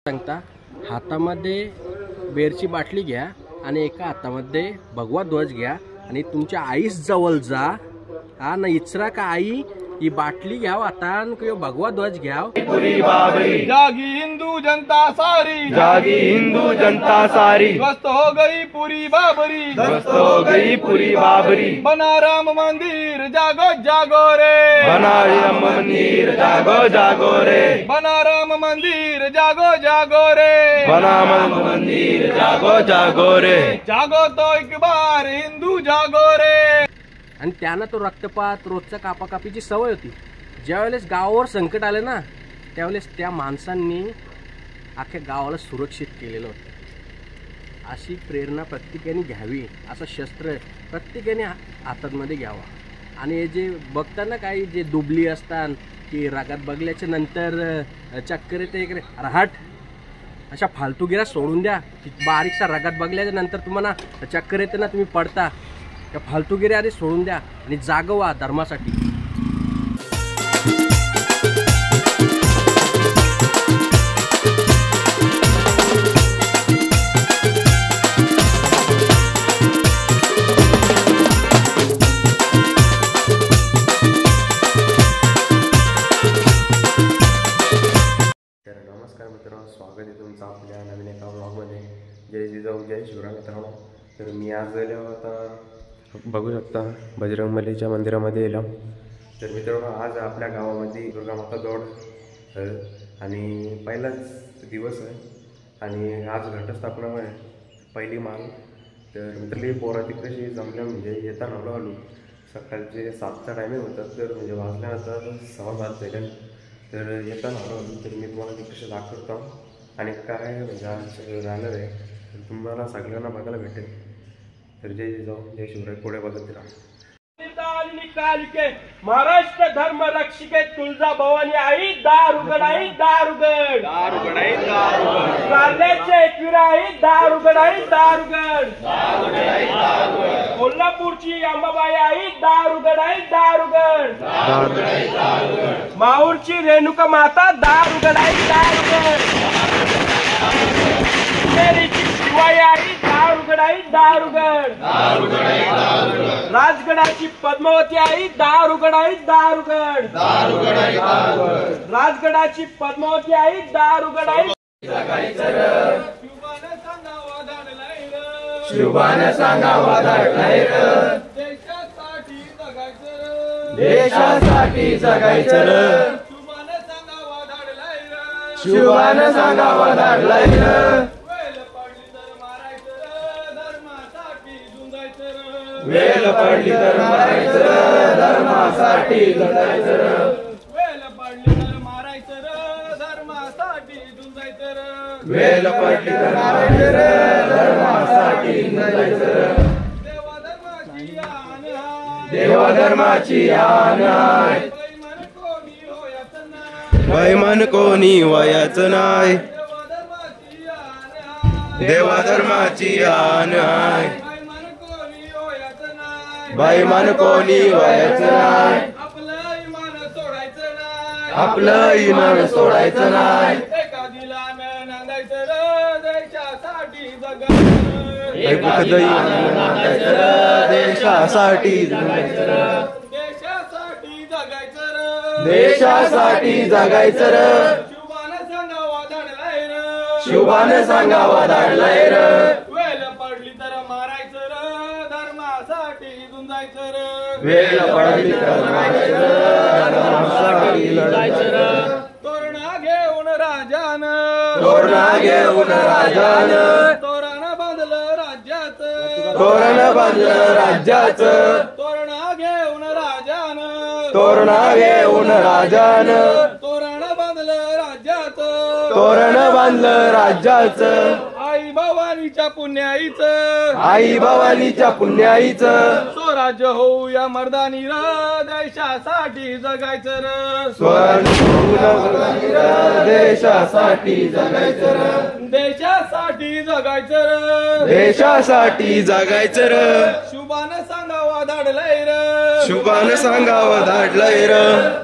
सांगता हातामध्ये बेरची बाटली घ्या आणि एका हातामध्ये भगवा ध्वज घ्या आणि तुमच्या आईस जवळ जा हा ना इचरा का आई ही बाटली घ्याव आता किंवा भगवा ध्वज घ्याव। जागी हिंदू जनता सारी, जागी हिंदू जनता सारी, ध्वस्त हो गई पूरी बाबरी, ध्वस्त हो गई पूरी बाबरी। बना राम मंदिर जागो जागो रे, बना राम मंदिर जागो जागो रे, बना राम मंदिर जागो जागो रे, बना राम मंदिर जागो जागो रे। जागो तो एक बार हिंदू जागो रे। आणि त्यानं तो रक्तपात रोजच्या कापाकापीची सवय होती। ज्यावेळेस गावावर संकट आले ना त्यावेळेस त्या माणसांनी अख्ख्या गावाला सुरक्षित केलेलं होतं। अशी प्रेरणा प्रत्येकाने घ्यावी, असं शस्त्र प्रत्येकाने हातामध्ये घ्यावा। आणि हे जे बघताना काही जे दुबली असतात की रागात बघल्याच्या नंतर चक्कर येते इकडे राहट अशा फालतूगिऱ्या सोडून द्या। की बारीकसा रागात बघल्याच्या नंतर तुम्हाला चक्कर येते ना तुम्ही पडता, त्या फालतूगिऱ्या आधी सोडून द्या आणि जागवा धर्मासाठी। नमस्कार मित्रांनो, स्वागत आहे तुमचं आपल्या नवीन एका ब्लॉगमध्ये। जय जिजाऊ जय शिवराय मित्रांनो। तर मी आज गेलो आता बघू शकता बजरंगबलीच्या मंदिरामध्ये गेलो। तर मित्रांनो आज आपल्या गावामध्ये दुर्गा माता दौड आणि पहिलाच दिवस आहे आणि आज घटस्थापना आहे पहिली माल। तर मित्रांनो पोरा तिकडे जमल्या म्हणजे येताना आलो सकाळचे 7चा टायमिंग होता, तर म्हणजे वाजल्यानंतर 6:15 झाले। तर येताना आलो तर मी तुम्हाला तिकडे दाखवतो आणि काय म्हणजे आज राहणार आहे तर तुम्हाला सगळ्यांना बघायला भेटेल। तर जय जिजाऊ जय शिवराय, पुढे बघत राहा। निकाल के महाराष्ट्र धर्म रक्षिके तुळजा भवानी आई दार उघडाई दार उघड, दार उघडाई दार उघड, कारल्याचे एकविराई दार उघडाई दार उघड, दार उघडाई दार उघड, कोल्हापूरची अंबाबाई आई दार उघडाई दार उघड, दार उघडाई दार उघड, माहूरची रेणुका माता दार उघडाई दार उघड, मेरीची शिवाई आई दार उघडाई दार उघड, दार उघडाई दार उघड, राजगडाची पद्मावती आई दार उघडाई दार उघड, दार उघडाई दार उघड, राजगडाची पद्मावती आई दार उघडाई जगायचं र, शिवबाने सांगावा धाडलाय र, शिवबाने सांगावा धाडलाय र, देशासाठी जगायचं र, देशासाठी जगायचं र, शिवबाने सांगावा धाडलाय र, शिवबाने सांगावा धाडलाय र, वेल पडली तर मारायचं र, धर्मासाठी झुंजायचं र, वेल पडली तर मारायचं र, धर्मासाठी झुंजायचं र, वेल पडली तर मारायचं र, धर्मासाठी झुंजायचं र, देवाधर्माची आन हाय, देवधर्माची आन हाय, बैमान कोणी होयाचं नाही, बैमान कोणी वयाचं नाही, देवाधर्माची आन हाय, देवधर्माची आन हाय, बैमान कोणी होयाचं नाही, बैमान कोणी वयाचं नाही, आपलं इमान सोडायचं नाही, आपलं इमान सोडायचं नाही, एका दिलानं नांदायचं र, देशासाठी जगायचं र, एखादं इमान नांदायचं र, देशासाठी जगायचं र, देशासाठी जगायचं र, देशासाठी जगायचं र, शिवबाने सांगावा धाडलाय र, शिवबाने सांगावा धाडलाय र, वेल पडली तर मारायचं र, धर्मासाठी झुंजायचं र, वेल पडली तर मारायचं र, धर्मासाठी लढायचं र, तोरणा घेऊन राजान, तोरणा घेऊन राजान, तोरण बांधलं राज्यात, तोरण बांधलं राज्याचं, तोरणा घेऊन राजान, तोरणा घेऊन राजान, तोरण बांधलं राज्यात, तोरण बांधलं राज्याचं, आई भवानीच्या पुण्याईचं, आई भवानीच्या पुण्याईचं, स्वराज्य होऊ या मर्दानी र, देशासाठी जगायचं र, स्वर्ण देशासाठी जगायचं र, देशासाठी जगायचं र, देशासाठी जगायचं र, शुभानं सांगावा धाडलंय र, शुभानं सांगावं धाडलंय र,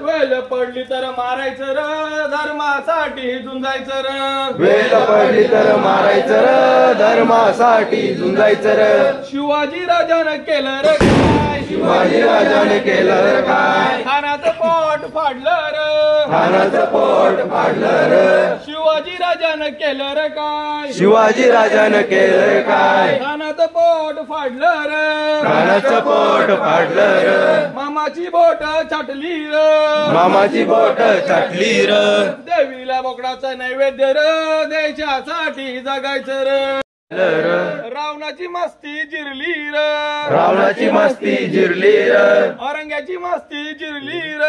वेल पडली तर मारायचं र धर्मासाठी झुंजायचं र वेळ पडली तर मारायचं र धर्मासाठी झुंजायचं र शिवाजी राजानं केलं र काय शिवाजी राजाने केलं र काय खानाचं पोट फाडलं र खानाचं पोट फाडलं र शिवाजी राजानं केलं र काय शिवाजी राजाने केलं र काय खानाचं पोट फाडलं र खानाचं पोट फाडलं र मामाची बोट छाटली र मामाची बोट छाटली र देवीला बोकडाचं नैवेद्य र देशासाठी जगायचं र रावणाची मस्ती जिरली र रावणाची मस्ती जिरली र औरंग्याची मस्ती जिरली र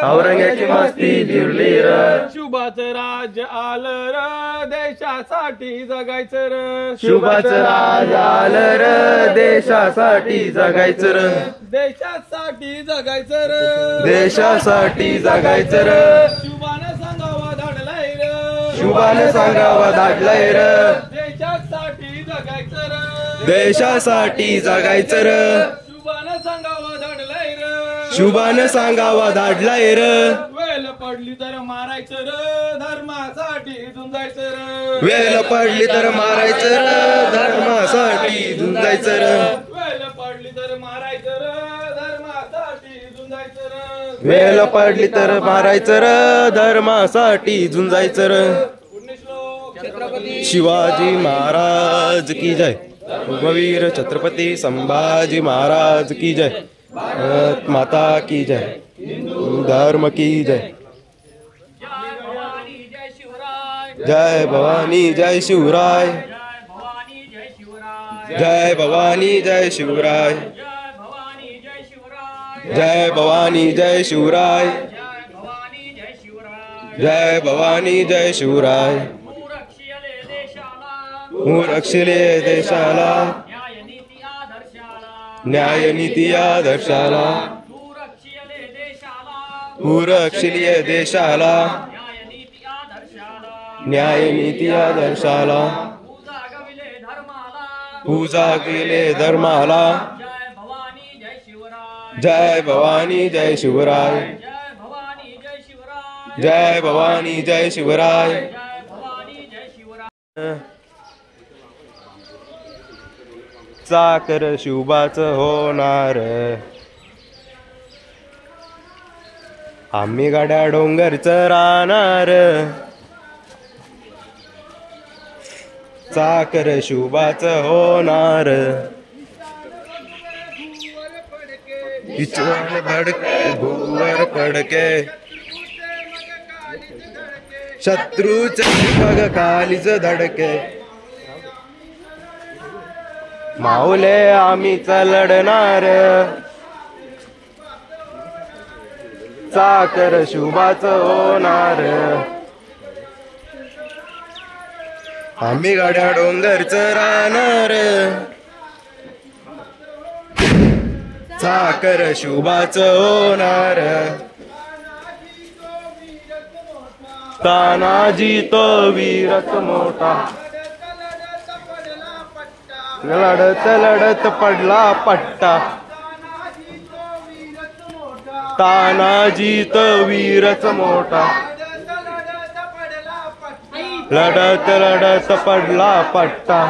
औरंग्याची मस्ती जिरली र शुभाचं राज्य आलं र देशासाठी जगायचं र शुभाचं राज आलं र देशासाठी जगायचं र देशासाठी जगायचं र देशासाठी जगायचं र शुभानं सांगावा धाडलाय र शुभानं सांगावा धाडलंय र देशासाठी जगायचं र देशासाठी जगायचं र शुभानं सांगावा धाडलाय र शुभानं सांगावा धाडलाय र वेळ पडली तर मारायचं र धर्मासाठी झुंजायचं र वेळ पडली तर मारायचं र धर्मासाठी झुंजायचं र वेळ पडली तर मारायचं र धर्मासाठी झुंजायचं र वेळ पडली तर मारायचं र धर्मासाठी झुंजायचं र पुण्यश्लोक छत्रपती शिवाजी महाराज की जय उग्रवीर छत्रपती संभाजी महाराज की जय भारत माता की जय धर्म की जय जय भवानी जय शिवराय जय भवानी जय शिवराय जय भवानी जय शिवराय जय भवानी जय शिवराय रक्षले देशाला न्याय नीती आदर्शाला रक्षले देशाला न्याय नीती आदर्शाला पूजा केले धर्माला जय भवानी जय शिवराय जय भवानी जय शिवराय चाकर शुभाचं होणार आम्ही गाड्या डोंगरचं राहणार चाकर शुभाचं होणार इचवान भडके भूवर पडके शत्रूचे बघ कालीच धडके माऊले आम्हीच लढणार चाकर शुभाचं होणार आम्ही गाड्या डोंगरचं राहणार चाकर शुभाचं होणार तानाजी तो वीरच मोठा लढत लढत पडला पट्टा तानाजी तो वीरच मोठा लढत लढत पडला पट्टा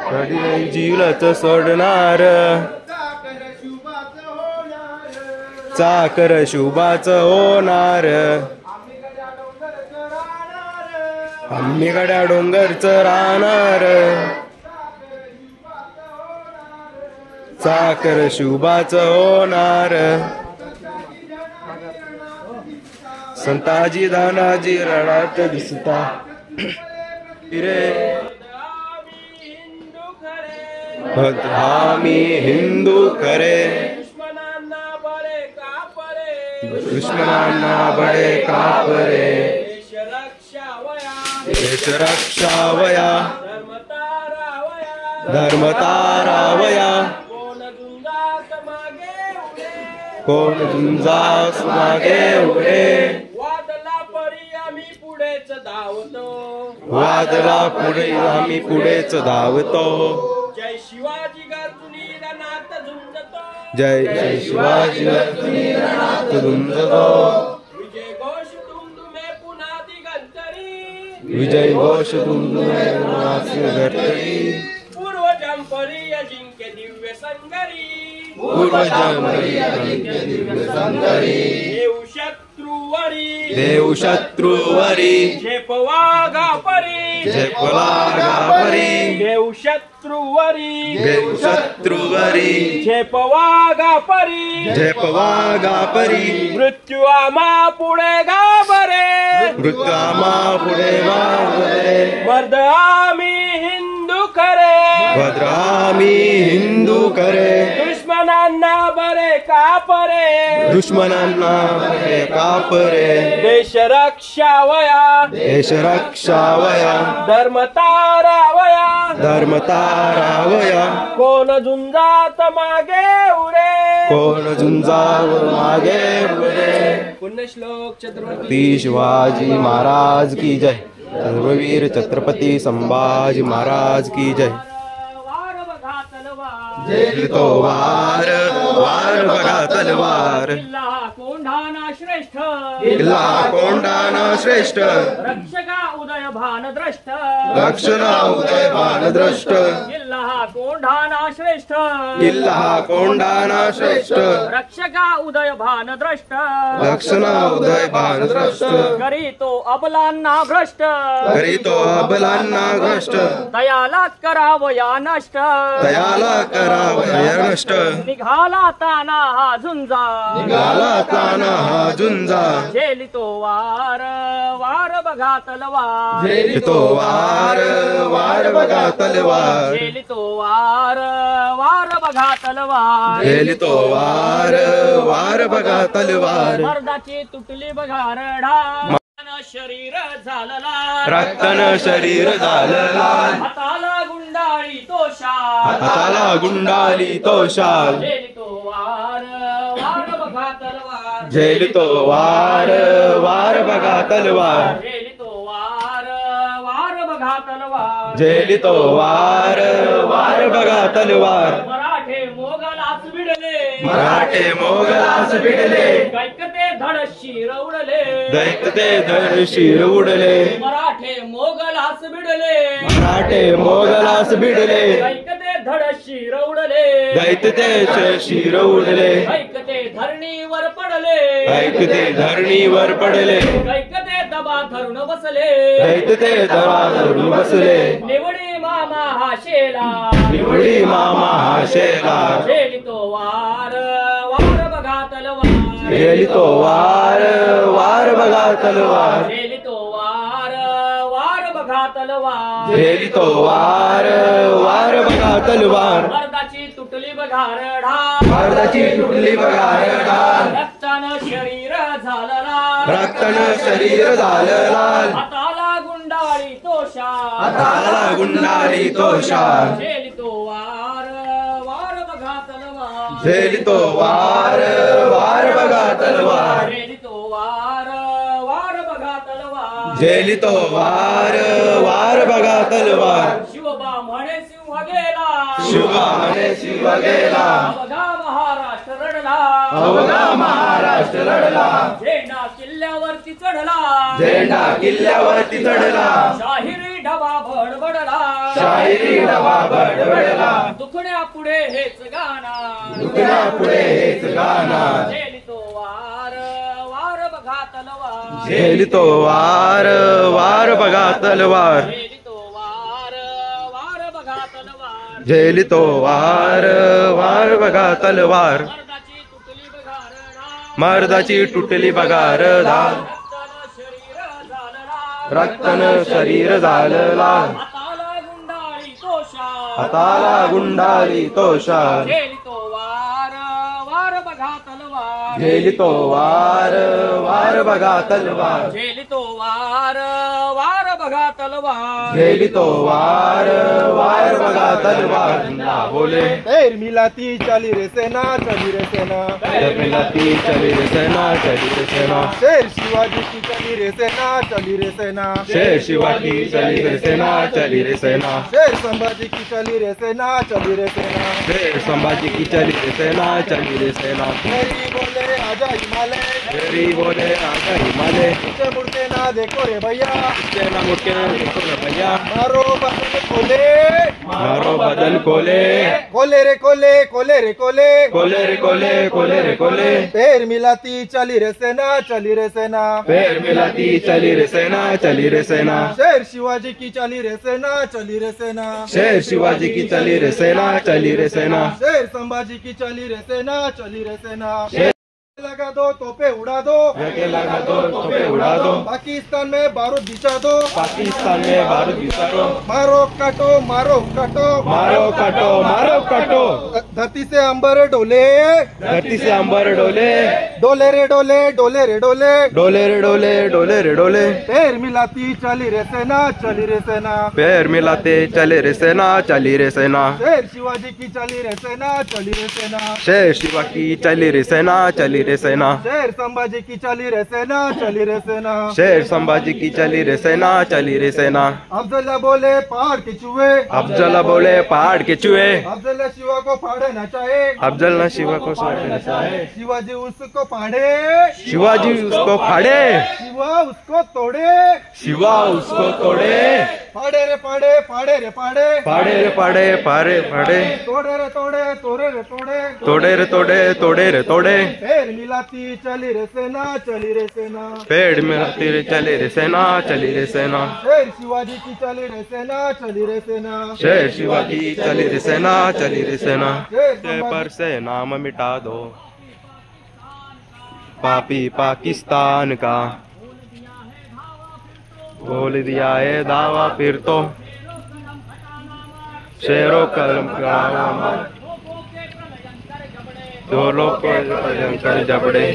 कधी नाही जीवलच सोडणार चाकर शुभाचं होणार आम्ही गड्या डोंगरचं राहणार चाकर शुभाचं होणार संताजी दानाजी रडात दिसता रे आम्ही हिंदू खरे दुश्मनांना बळे कापरे देश रक्षावया धर्मतारावया कोण झुंजास मागे उडे वादला परी आम्ही पुढेच धावतो वादला पुढे आम्ही पुढेच धावतो जय शिवाजी गर्जुनी रणात झुंजतो जय जय शिवाजी तुरुंग विजय घोष तुमदुमे पुन्हा दिगंतरी विजय घोष तुरुंग घरतरी पूर्वजंपरी अजिंक्य दिव्य संगरी देव शत्रुवरी देव शत्रुवरी झेपवागा परी देव शत्रुवरी झेपवागा परी मृत्यू आम्हा पुढे घाबरे मर्द आम्ही हिंदू खरे भद्रामी हिंदू करे दुश्मनांना बरे कापरे देश रक्षावया धर्मतारावया कोण झुंजात मागे उरे पुण्यश्लोक छत्रपती शिवाजी महाराज की जय सर्ववीर छत्रपती संभाजी महाराज की जय तो वार बघा तलवार कोंढाना श्रेष्ठ रक्षका उदय भानद्रष्ट किल्ला कोंढाना श्रेष्ठ रक्षका उदय भानद्रष्ट करी तो अबलांना भ्रष्ट दयाला करावया नष्ट निघाला ताना हा झुंजा झेलितो वार बघा तलवार झेलितो वार बघा तलवार मर्दाची तुटली बघा रढा शरीर झालला रक्तन शरीर झालला हाताला गुंडाळी तो शाल झेलितो वार बघा तलवार झेलितो वार बघा तलवार मराठे मोगलास भिडले कैकते धड शिर उडले मराठे मोगलास भिडले कैकते धड शिर उडले कैकते धरणीवर पडले कैकते दबा धरून बसले निवडी मामा हा शेला झेलितो वार बघा तलवार झेलितो वार बघा तलवार मर्दाची तुटली बघा रढा रक्तानं शरीर झालं हाताला गुंडाळी तो शाल झेलितो वार बघा तलवार झेलितो वार बघा तलवार झेलितो वार बघा तलवार शिवबा म्हणे सिंह गेला अवघा महाराष्ट्र रडला झेंडा किल्ल्यावरती चढला शाहिरी डबा बडबडला दुखण्या पुढे हेच गाणा झेलितो वार बघा तलवार झेलितो वार बघा तलवार झेलितो वार बघा तलवार मर्दाची तुटली बघा रढा रक्तन शरीर झालला हाताला गुंडाळी तो शाल झेलितो वार बघा तलवार झेलितो वार बघा तलवार झेलितो वार बघा तलवार, गेली तो वार वार बघा तलवार ना बोले पैर मिलाती चली रे सेना, चली रे सेना, मिलाती चली रे सेना, चली रे सेना, शेर शिवाजी की चली रे सेना, चली रे सेना, शेर शिवाजी चली रे सेना, चली रे सेना, शेर संभाजी की चली रे सेना, चली रे सेना, शेर संभाजी की चली रे सेना, चली रे सेना, मेरी बोले आजा हिमालय, मेरी बोले आजा हिमालय, पीछे मुड़के ना देखो रे भैया, सेना मुड़के देखो रे भैया, मारो बदन खोले, मारो बदन खोले, खोले रे खोले, खोले रे खोले, खोले रे खोले, खोले रे खोले, पैर मिलाती चली रे सेना, चली रे सेना, पैर मिलाती चली रे सेना, चली रे सेना, शेर शिवाजी की चली रे सेना, चली रे सेना, शेर शिवाजी की चली रे सेना, चली रे सेना, शेर संभाजी की चली रे सेना, चली रे सेना, शेर लगा दो तोपे उड़ा दो, के लगा दो तोपे उड़ा दो, पाकिस्तान में बारूद बिछा दो, पाकिस्तान में बारूद बिसारो, मारो काटो, मारो काटो, मारो काटो, मारो काटो, धरती से अंबर डोले, धरती से अंबर डोले, डोले रे डोले, डोले रे डोले, डोले रे डोले, डोले रे डोले, पैर मिलाती चली रे सेना, चली रे सेना, पैर मिलाते चले रे सेना, चली रे सेना, शेर शिवाजी की चली रे सेना, चली रे सेना, शेर शिवा की चली रे सेना, चली रे सेना, शेर संभाजी की चली रे सेना, चली रे सेना, शेर संभाजी की चली रे सेना, चली रे सेना, अफजल बोले पहाड़ के चूहे, अफजल बोले पहाड़ के चूहे, अफजल शिवा को फाड़ना चाहे, अफजल न शिवा को सोचना चाहे, शिवाजी उसको फाड़े, शिवाजी उसको फाड़े, शिवा उसको तोड़े, शिवा उसको तोड़े, फाड़े रे फाड़े, फाड़े रे फाड़े, फाड़े रे फाड़े, फाड़े फाड़े, तोड़े रे तोड़े, तोड़े रे तोड़े, तोड़े रे तोड़े, तोड़े रे तोड़े, पैर मिलाती चली रे सेना, चली रे सेना, पेड़ मिलाती रे चले रे सेना, चली रे सेना, शेर शिवाजी की चली रे सेना, चली रे सेना, शेर शिवाजी चली रे सेना, चली रे सेना, शेर से संभाजी पर से नाम मिटा दो पापी पाकिस्तान का, बोल दिया है दावा फिर तो शेरों कलम का दो लोग कर जबड़े,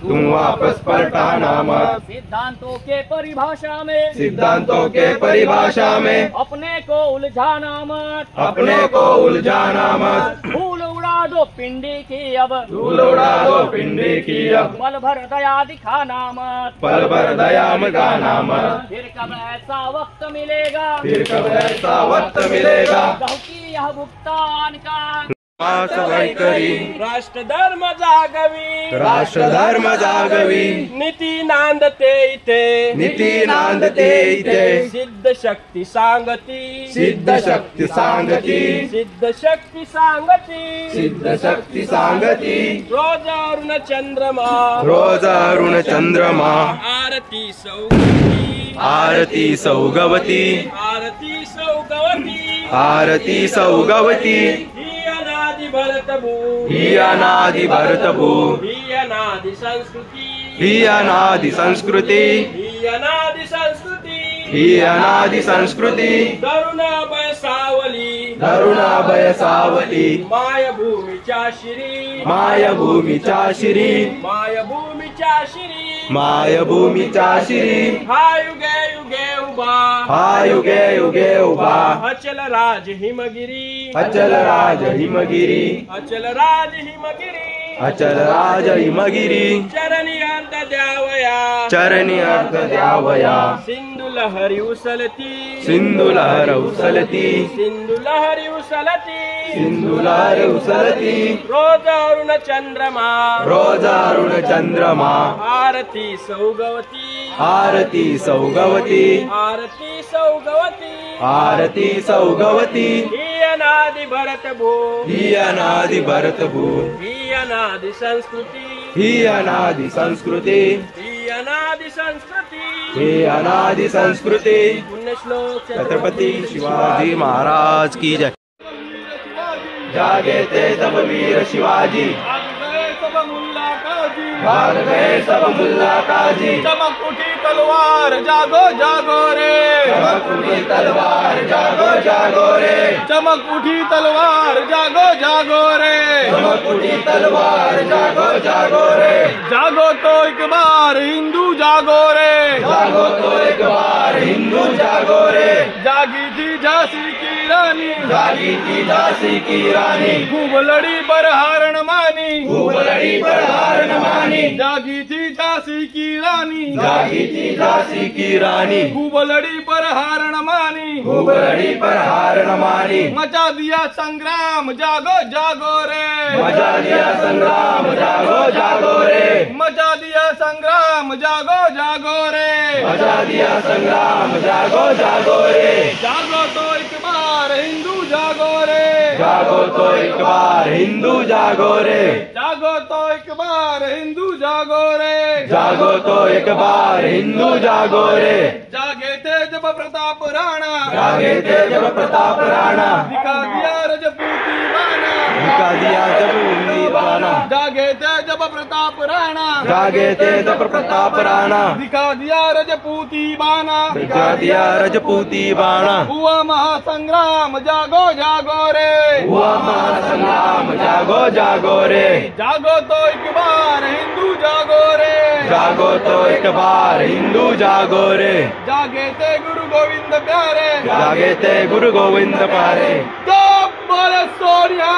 तुम वापस पलटाना मत, सिद्धांतों के परिभाषा में, सिद्धांतों के परिभाषा में अपने को उलझाना मत, अपने को उलझाना मत, धूल उड़ा दो पिंडी की अब, धूल उड़ा दो पिंडी की अब, पल भर दया दिखाना मत, पल भर दया मगाना मत, फिर कब ऐसा वक्त मिलेगा, फिर कब ऐसा वक्त मिलेगा, कहूँ कि यह भुगतान का सवाई करी, राष्ट्र धर्म जागवी, राष्ट्र धर्म जागवी, नीती नांदते इथे, नीती नांदते इथे, सिद्ध शक्ती सांगती, सिद्ध शक्ती सांगती, सिद्ध शक्ती सांगती, सिद्ध शक्ती सांगती, रोज अरुण चंद्रमा, रोज अरुण चंद्रमा, आरती सौगवती, आरती सौगवती, आरती सौगवती, आरती सौगवती, ही अनादि भरतभू, ही अनादि भरतभू, ही अनादि संस्कृती, ही अनादि संस्कृती, ही अनादि संस्कृती, ही अनादि संस्कृती, तरुण सावली, तरुणाभय सावली, मायभूमीच्या शिरी, मायभूमीच्या शिरी, मायभूमीच्या शिरी, मायभूमीच्या शिरी, हा युगे युगे उभा, हा युगे युगे उभा, अचल राज हिमगिरी, अचल राज हिमगिरी, अचल राज हिमगिरी, अचल राज हिमगिरी, चरणी अंत द्यावया, चरणी अर्थ द्यावया, सिंधू लहरी उचलती, सिंधू लहर उचलती, सिंधू लहरी उचलती, सिंधू लहर उचलती, रोज अरुण चंद्रमा, रोज अरुण चंद्रमा, आरती सौगवती, आरती सौगवती, आरती सौगवती, आरती सौगवती, ही अनादि भरतभू, ही अनादि भरतभू, ही अनादि संस्कृती, ही अनादि संस्कृती, ही अनादि संस्कृती, ही अनादि संस्कृती, पुण्यश्लोक छत्रपती शिवाजी महाराज की जय. जागे ते तब वीर शिवाजी, सब मुल्ला काजी, भाग गए सब मुल्ला काजी। चमक उठी तलवार जागो जागो रे, चमक उठी तलवार जागो जागो रे, चमक उठी तलवार जागो जागो रे, चमक उठी तलवार जागो जागो रे। जागो तो एक बार हिंदू जागो रे, जागो तो एक बार हिंदू जागो रे। जागी थी झांसी की रानी, जागी थी झांसी की रानी, खूब लड़ी पर हारण मानी, खूब लड़ी पर हार न मानी। जागी थी झांसी की रानी, जागी थी झांसी की रानी, खूब लड़ी पर हारण मानी, खूब लड़ी पर हार न मानी। मचा दिया संग्राम जागो जागो रे, मचा दिया संग्राम जागो जागो रे, मचा दिया संग्राम जागो जागो रे, मचा दिया संग्राम जागो जागो रे। जागो तो एक बार हिंदू जागो रे, जागो तो एक बार हिंदू जागो रे, जागो तो एक बार हिंदू जागो रे, जागो तो एक बार हिंदू जागो रे। जागे थे जब प्रताप राणा, जागे थे जब प्रताप राणा, दिखा दिया रजपूती बाना, दिखा दिया जब उंगली बाना। जागे थे जब प्रताप राणा, जागे थे जब प्रताप राणा, दिखा दिया रजपूती बाना, दिखा दिया रजपूती बाणा। हुआ महासंग्राम जागो जागो रे, हुआ महासंग्राम जागो जागो रे, जागो तो एक बार हिंदू जागो रे, जागो तो एक बार हिंदू जागो रे। जागे थे गुरु गोविंद प्यारे, जागे थे गुरु गोविंद प्यारे। तो बोले सोनिया,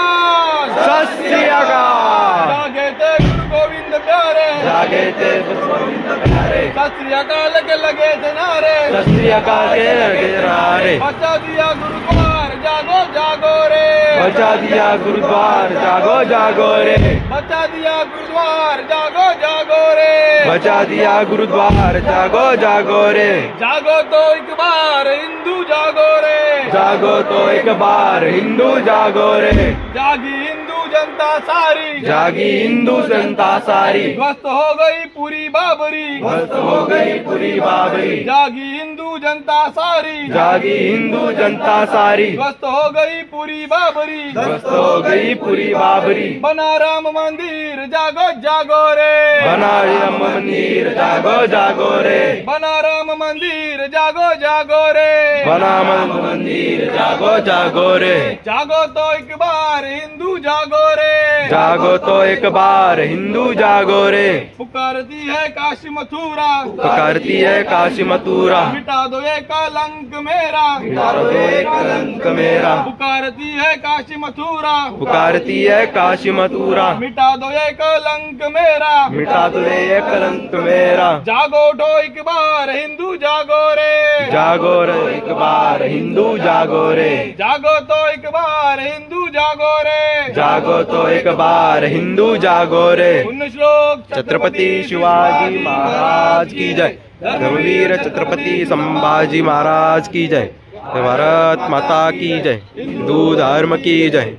सत श्री अकाल। जागे थे गुरु गोविंद प्यारे, जागे थे गुरु गोविंद प्यारे, सत श्री अकाल के लगे थे नारे, सत श्री अकाल के लगे नारे। बचा दिया गुरुद्वार जागो जागो रे, बचा दिया गुरुद्वार जागो जागो रे, बचा दिया गुरुद्वार जागो जागो रे, बचा दिया गुरुद्वार जागो जागो रे। जागो तो एक बार हिंदू जागो रे, जागो तो एक बार हिंदू जागो रे, जागी हिंदू जनता सारी, जागी हिंदू जनता सारी, ध्वस्त हो गई पूरी बाबरी, ध्वस्त हो गई पूरी बाबरी। जागी हिंदू जनता सारी, जागी हिंदू जनता सारी, ध्वस्त हो गई पूरी बाबरी, ध्वस्त हो गई पूरी बाबरी। बना राम मंदिर जागो जागो रे, बना राम मंदिर जागो जागो रे, बना राम मंदिर जागो जागो रे, बना मंदिर जागो जागो रे। जागो तो एक बार हिंदू जागो रे, जागो तो एक बार हिंदू जागो रे। पुकारती है काशी मथुरा, पुकारती है काशी मथुरा, मिटा दो ये कलंक मेरा, मिटा दो ये कलंक मेरा। पुकारती है काशी मथुरा, पुकारती है काशी मथुरा, मिटा दो ये कलंक मेरा, मिटा दो ये कलंक मेरा। जागो उठो एक बार हिंदू जागो रे, जागो रे एक बार हिंदू जागो रे, जागो तो एक बार हिंदू जागो रे, जागो तो एक बार हिंदू जागो रे। पुण्य श्लोक छत्रपति शिवाजी महाराज की जय। धर्मवीर छत्रपति संभाजी महाराज की जय। भारत माता की जय। हिंदू धर्म की जय।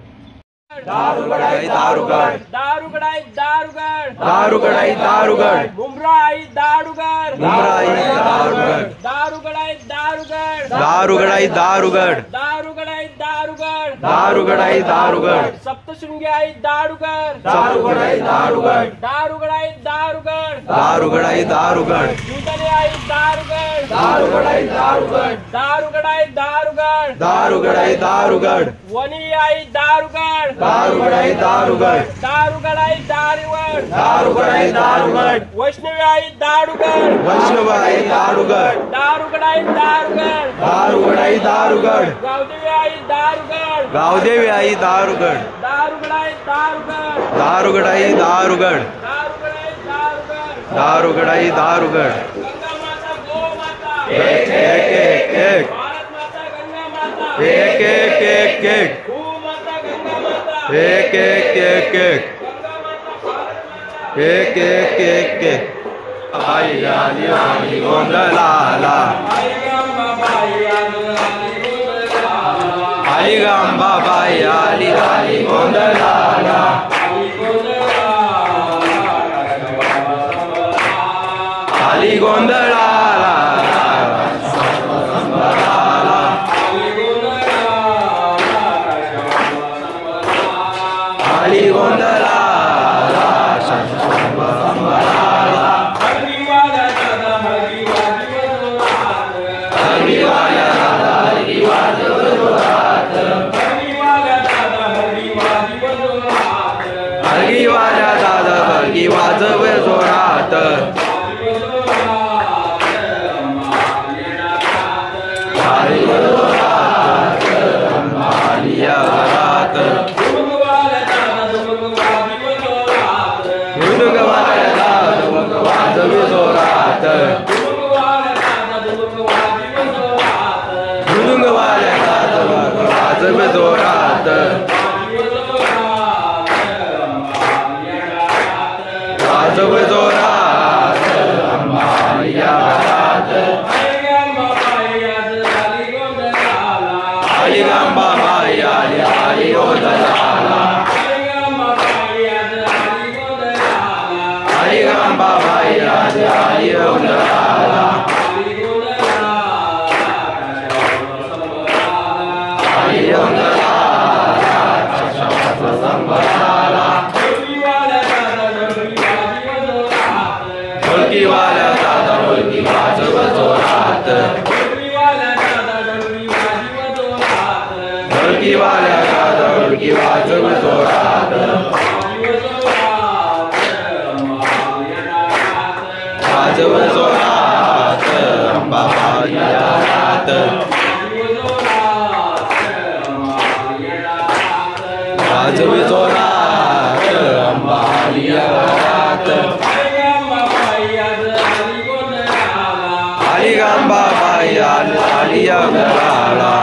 दारूगढ़ दारूगढ़ दारूगढ़ दारूगढ़ दारूगढ़ दारूगढ़ मुमराई दारूगढ़ मुमराई दारूगढ़ दारूगढ़ दारूगढ़ दारूगढ़ दारूगढ़ दारूगढ़ दारूगढ़ दारूगढ़ दारूगढ़ सप्तशृंगी दारूगढ़ दारूगढ़ दारूगढ़ दारूगढ़ दारूगढ़ दारूगढ़ दारूगढ़ जुदलियाई दारूगढ़ दारूगढ़ दारूगढ़ दारूगढ़ दारूगढ़ दारूगढ़ दारूगढ़ वनियाई दारूगढ़ दारूगढ़ दारूगढ़ दारूगढ़ दारूगढ़ दारूगढ़ दारूगढ़ वैष्णवी दारूगढ़ वैष्णवाई दारूगढ़ दारूगढ़ दारूगढ़ दारूगढ़ दारूगढ़ गावदेवी दारूगढ़ गावदेवी आई दारूगढ़ दारूगढ़ दारूगढ़ दारूगढ़ दारूगढ़ दारूगढ़ दारूगढ़ दारूगढ़ दारूगढ़ गंगा माता गो माता एक एक एक एक भारत माता गंगा माता एक एक एक एक भू माता गंगा माता एक एक एक एक गंगा माता भारत माता एक एक एक एक आई आली आली गोंदलाला आई गांबा बाई आली आली गोंदलाला आली गोंदलाला आली गोंदलाला वाजवे जोरात वाजवे जोरात वाजवे जोरात अंबाया घरात आली गंबा बाई आली आली गोंधळाला आली गंबा बाई आली आली गोंधळाला आली गोंधळाला शवाचा संबराला ढोलकीवाल्या दादा ढोलकी वाजव जोरात ढोलकीवाल्या दादा ढोलकी वाजव जोरात वाजव जोरात अंबा बाईया घरात वाजव जोरात अंबा बाईया घरात आली गंबा बाई आली आली घराला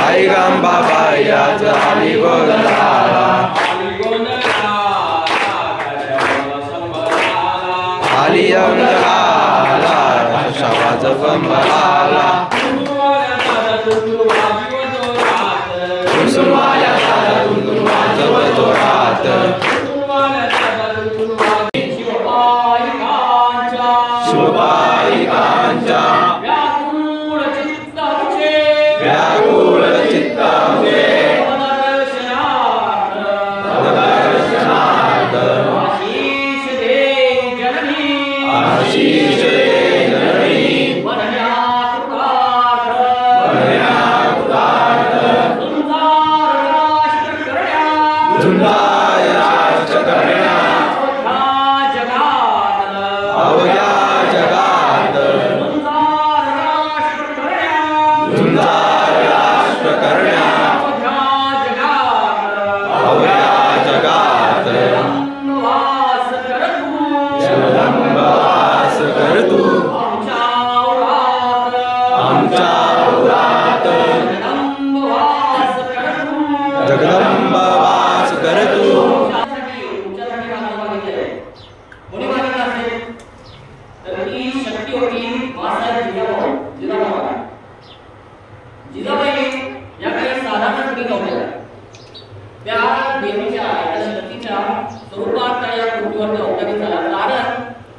आई गंबा बाई आज आली गोंधळाला आली गोंधळाला शवाच गंबळाला कुसुमाया वाजव जोरात शिवबाई कांचा व्याकुळ चित्ताचे दर्शनार्थ आशीष दे जननी झुंजाय राष्ट्र करण्या अवघ्या जगात झुंजार राष्ट्र करण्या अवघ्या जगात जगदंबवास कर तू आमच्या उरात जगदंबवास कर तू जिजाबाई या काही साधारण स्त्री नव्हत्या. त्या देवीच्या शक्तीच्या स्वरूपात त्या या पृथ्वीवर अवतरित झाल्या. कारण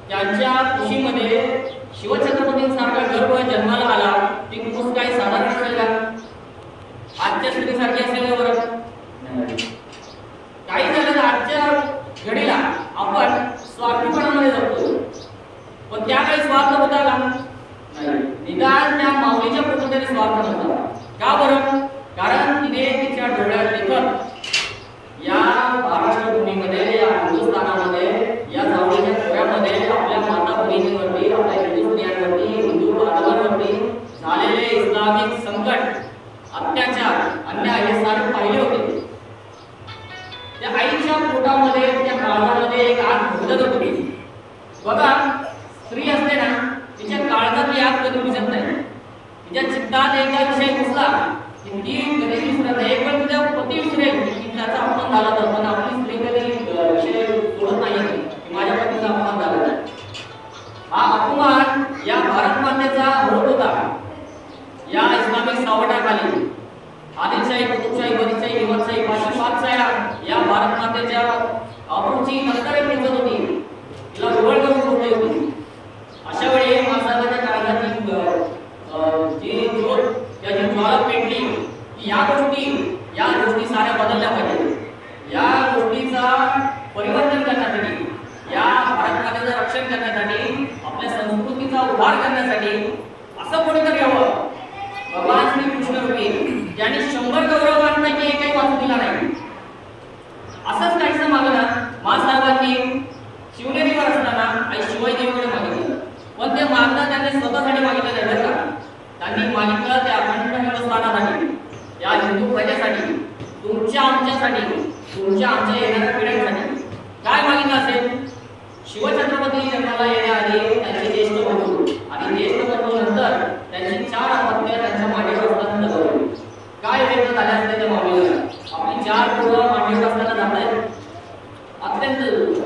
त्यांच्या कुशीमध्ये शिवछत्रपतींसारखा गर्भ जन्माला आला. ती कुस काही साधारण असेल का? आजच्या स्त्रीसारखी असेल का बरं? काही झालं तर आजच्या घडीला आपण स्वार्थीपणामध्ये जगतो, पण त्या काही स्वार्थ होता का? निदान त्या माऊलीच्या कुठेतरी स्वार्थ नव्हता. का बरं? कारण तिने तिच्या डोळ्यात देखत या महाराष्ट्र भूमीमध्ये, या हिंदुस्थानामध्ये, या जावळीच्या खोऱ्यामध्ये आपल्या माता बहिणींवरती, आपल्या हिंदू स्त्रियांवरती, हिंदू बांधवांवरती झालेले इस्लामिक संकट, अत्याचार, अन्याय हे सारे पाहिले होते. त्या आईच्या पोटामध्ये, त्या काळजामध्ये एक आग भुगत होती. बघा, स्त्री असते ना, तिच्या काळजातली आग कधी विझत नाही. तिच्या चित्तात एकदा विषय घुसला की ती कधी विसरत नाही. एक पण तिचा पती विसरेल की त्याचा अपमान झाला तर, पण आपली स्त्री कधी विषय सोडत नाही की माझ्या पतीचा अपमान झाला. हा अपमान या भारत मातेचा होत होता. या इस्लामिक सावटाखाली आदिलशाही, कुतुबशाही, बरीशाही, हिमतशाही, पाशा या भारत मातेच्या अप्रूची नंतर दिसत होती. तिला जवळ करून सोडली होती. अशा वेळी माणसाच्या काळजाची जी ज्योत, त्याची ज्वाला पेटली. या गोष्टी साऱ्या बदलल्या पाहिजे. या गोष्टीचा परिवर्तन करण्यासाठी, या भारत मातेचं रक्षण करण्यासाठी, आपल्या संस्कृतीचा उभार करण्यासाठी असं कोणीतरी हवं. भगवान श्री कृष्ण रूपी ज्यांनी 100 गौरवांपैकी एकही वाचू दिला नाही. असंच काहीच मागणं मासाहेबांनी शिवनेरीवर असताना आई शिवाई देवीकडे तुमच्या आमच्या येणाऱ्या पिढ्यांसाठी काय मागितलं असेल? शिवछत्रपती जन्माला येण्याआधी त्यांचे ज्येष्ठ बंधू आणि ज्येष्ठ बंधू नंतर त्यांची 4 अपत्य त्यांच्या मांडीवर असताना जगवली. काय वेदना झाल्या असते त्या माऊलीला? आपली 4 पोरं मांडीवर असताना जात आहेत, अत्यंत दुःख.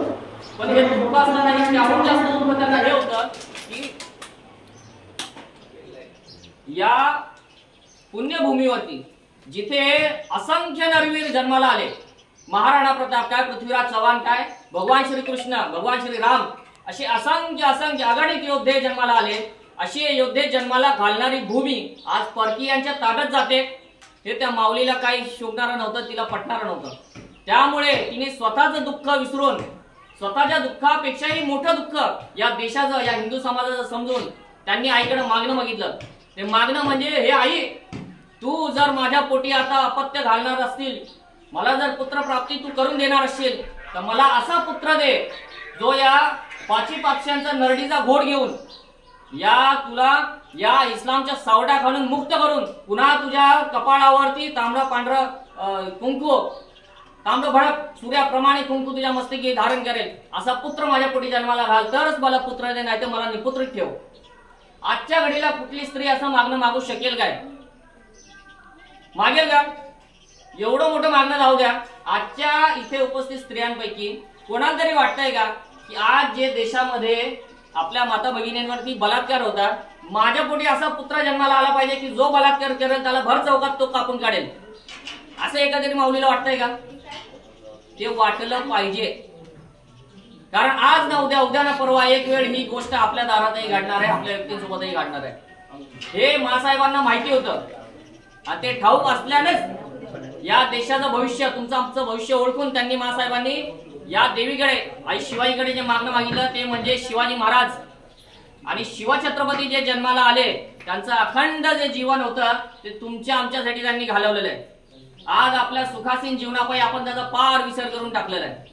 पण हे दुःख असताना त्याहून जास्त दुःख त्यांना हे होतं की या पुण्यभूमीवरती जिथे असंख्य नरवीर जन्माला आले, महाराणा प्रताप काय, पृथ्वीराज चव्हाण काय, भगवान श्रीकृष्ण, भगवान श्रीराम, असे असंख्य अगणित योद्धे जन्माला आले. अशी योद्धे जन्माला घालणारी भूमी आज परकीयांच्या ताब्यात जाते. हे त्या माऊलीला काही शोभणारं नव्हतं, तिला पटणारं नव्हतं. त्यामुळे तिने स्वतःचं दुःख विसरून, स्वतःच्या दुःखापेक्षाही मोठं दुःख या देशाचं, या हिंदू समाजाचं समजून त्यांनी आईकडे मागणं मागितलं. ते मागणं म्हणजे, हे आई, तू जर माझ्या पोटी आता अपत्य घालणार असतील, मला जर पुत्र प्राप्ती तू करून देणार असशील, तर मला असा पुत्र दे जो या 5 पक्षांचा नरडीचा घोड घेऊन तुला या इस्लामच्या सावटा घालून मुक्त करून पुन्हा तुझ्या कपाळावरती तांबडा पांढरा कुंकू, तांबडं भडक सूर्याप्रमाणे कुंकू तुझ्या मस्तकी धारण करेल, असा पुत्र माझ्या पोटी जन्माला घाल, तरच मला पुत्र दे, नाही तर मला निपुत्रित ठेव. आजच्या घडीला कुठली स्त्री असं मागणं मागू शकेल काय? मागेल का? एवढं मोठं मागणं जाऊ द्या. आजच्या इथे उपस्थित स्त्रियांपैकी कोणाला तरी वाटतंय का की आज जे देशामध्ये आपल्या माता भगिनींवरती बलात्कार होतात, माझ्या पोटी असा पुत्र जन्माला आला पाहिजे की जो बलात्कार करेल त्याला भर चौकात तो कापून काढेल, असं एका तरी माऊलीला वाटतंय का? ते वाटलं पाहिजे. कारण आज ना उद्या, उद्या ना परवा एक वेळ ही गोष्ट आपल्या दारातही घडणार आहे, आपल्या व्यक्तींसोबतही घडणार आहे. हे मासाहेबांना माहिती होतं आणि ते ठाऊक असल्यानेच या देशाचं भविष्य, तुमचं आमचं भविष्य ओळखून त्यांनी मासाहेबांनी या देवीकडे, आई शिवाजीकडे जे मागणं मागितलं ते म्हणजे शिवाजी महाराज आणि शिवछत्रपती जे जन्माला आले त्यांचं अखंड जे जीवन होतं ते तुमच्या आमच्यासाठी त्यांनी घालवलेलं आहे. आज आपल्या सुखासीन जीवनापायी आपण त्याचा पार विसर करून टाकलेला आहे.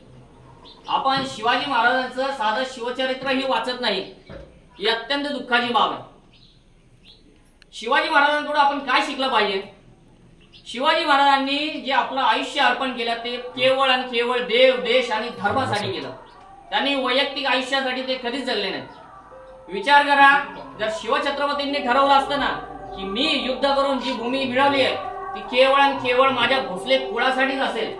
आपण शिवाजी महाराजांचं साधं शिवचरित्रही वाचत नाही, ही अत्यंत दुःखाची बाब आहे. शिवाजी महाराजांकडून आपण काय शिकलं पाहिजे? शिवाजी महाराजांनी जे आपलं आयुष्य अर्पण केलं ते केवळ आणि केवळ देव, देश आणि धर्मासाठी केलं. त्यांनी वैयक्तिक आयुष्यासाठी ते कधीच जगले नाही. विचार करा, जर शिवछत्रपतींनी ठरवलं असतं ना की मी युद्ध करून जी भूमी मिळवली आहे ती केवळ आणि केवळ माझ्या भोसले कुळासाठीच असेल,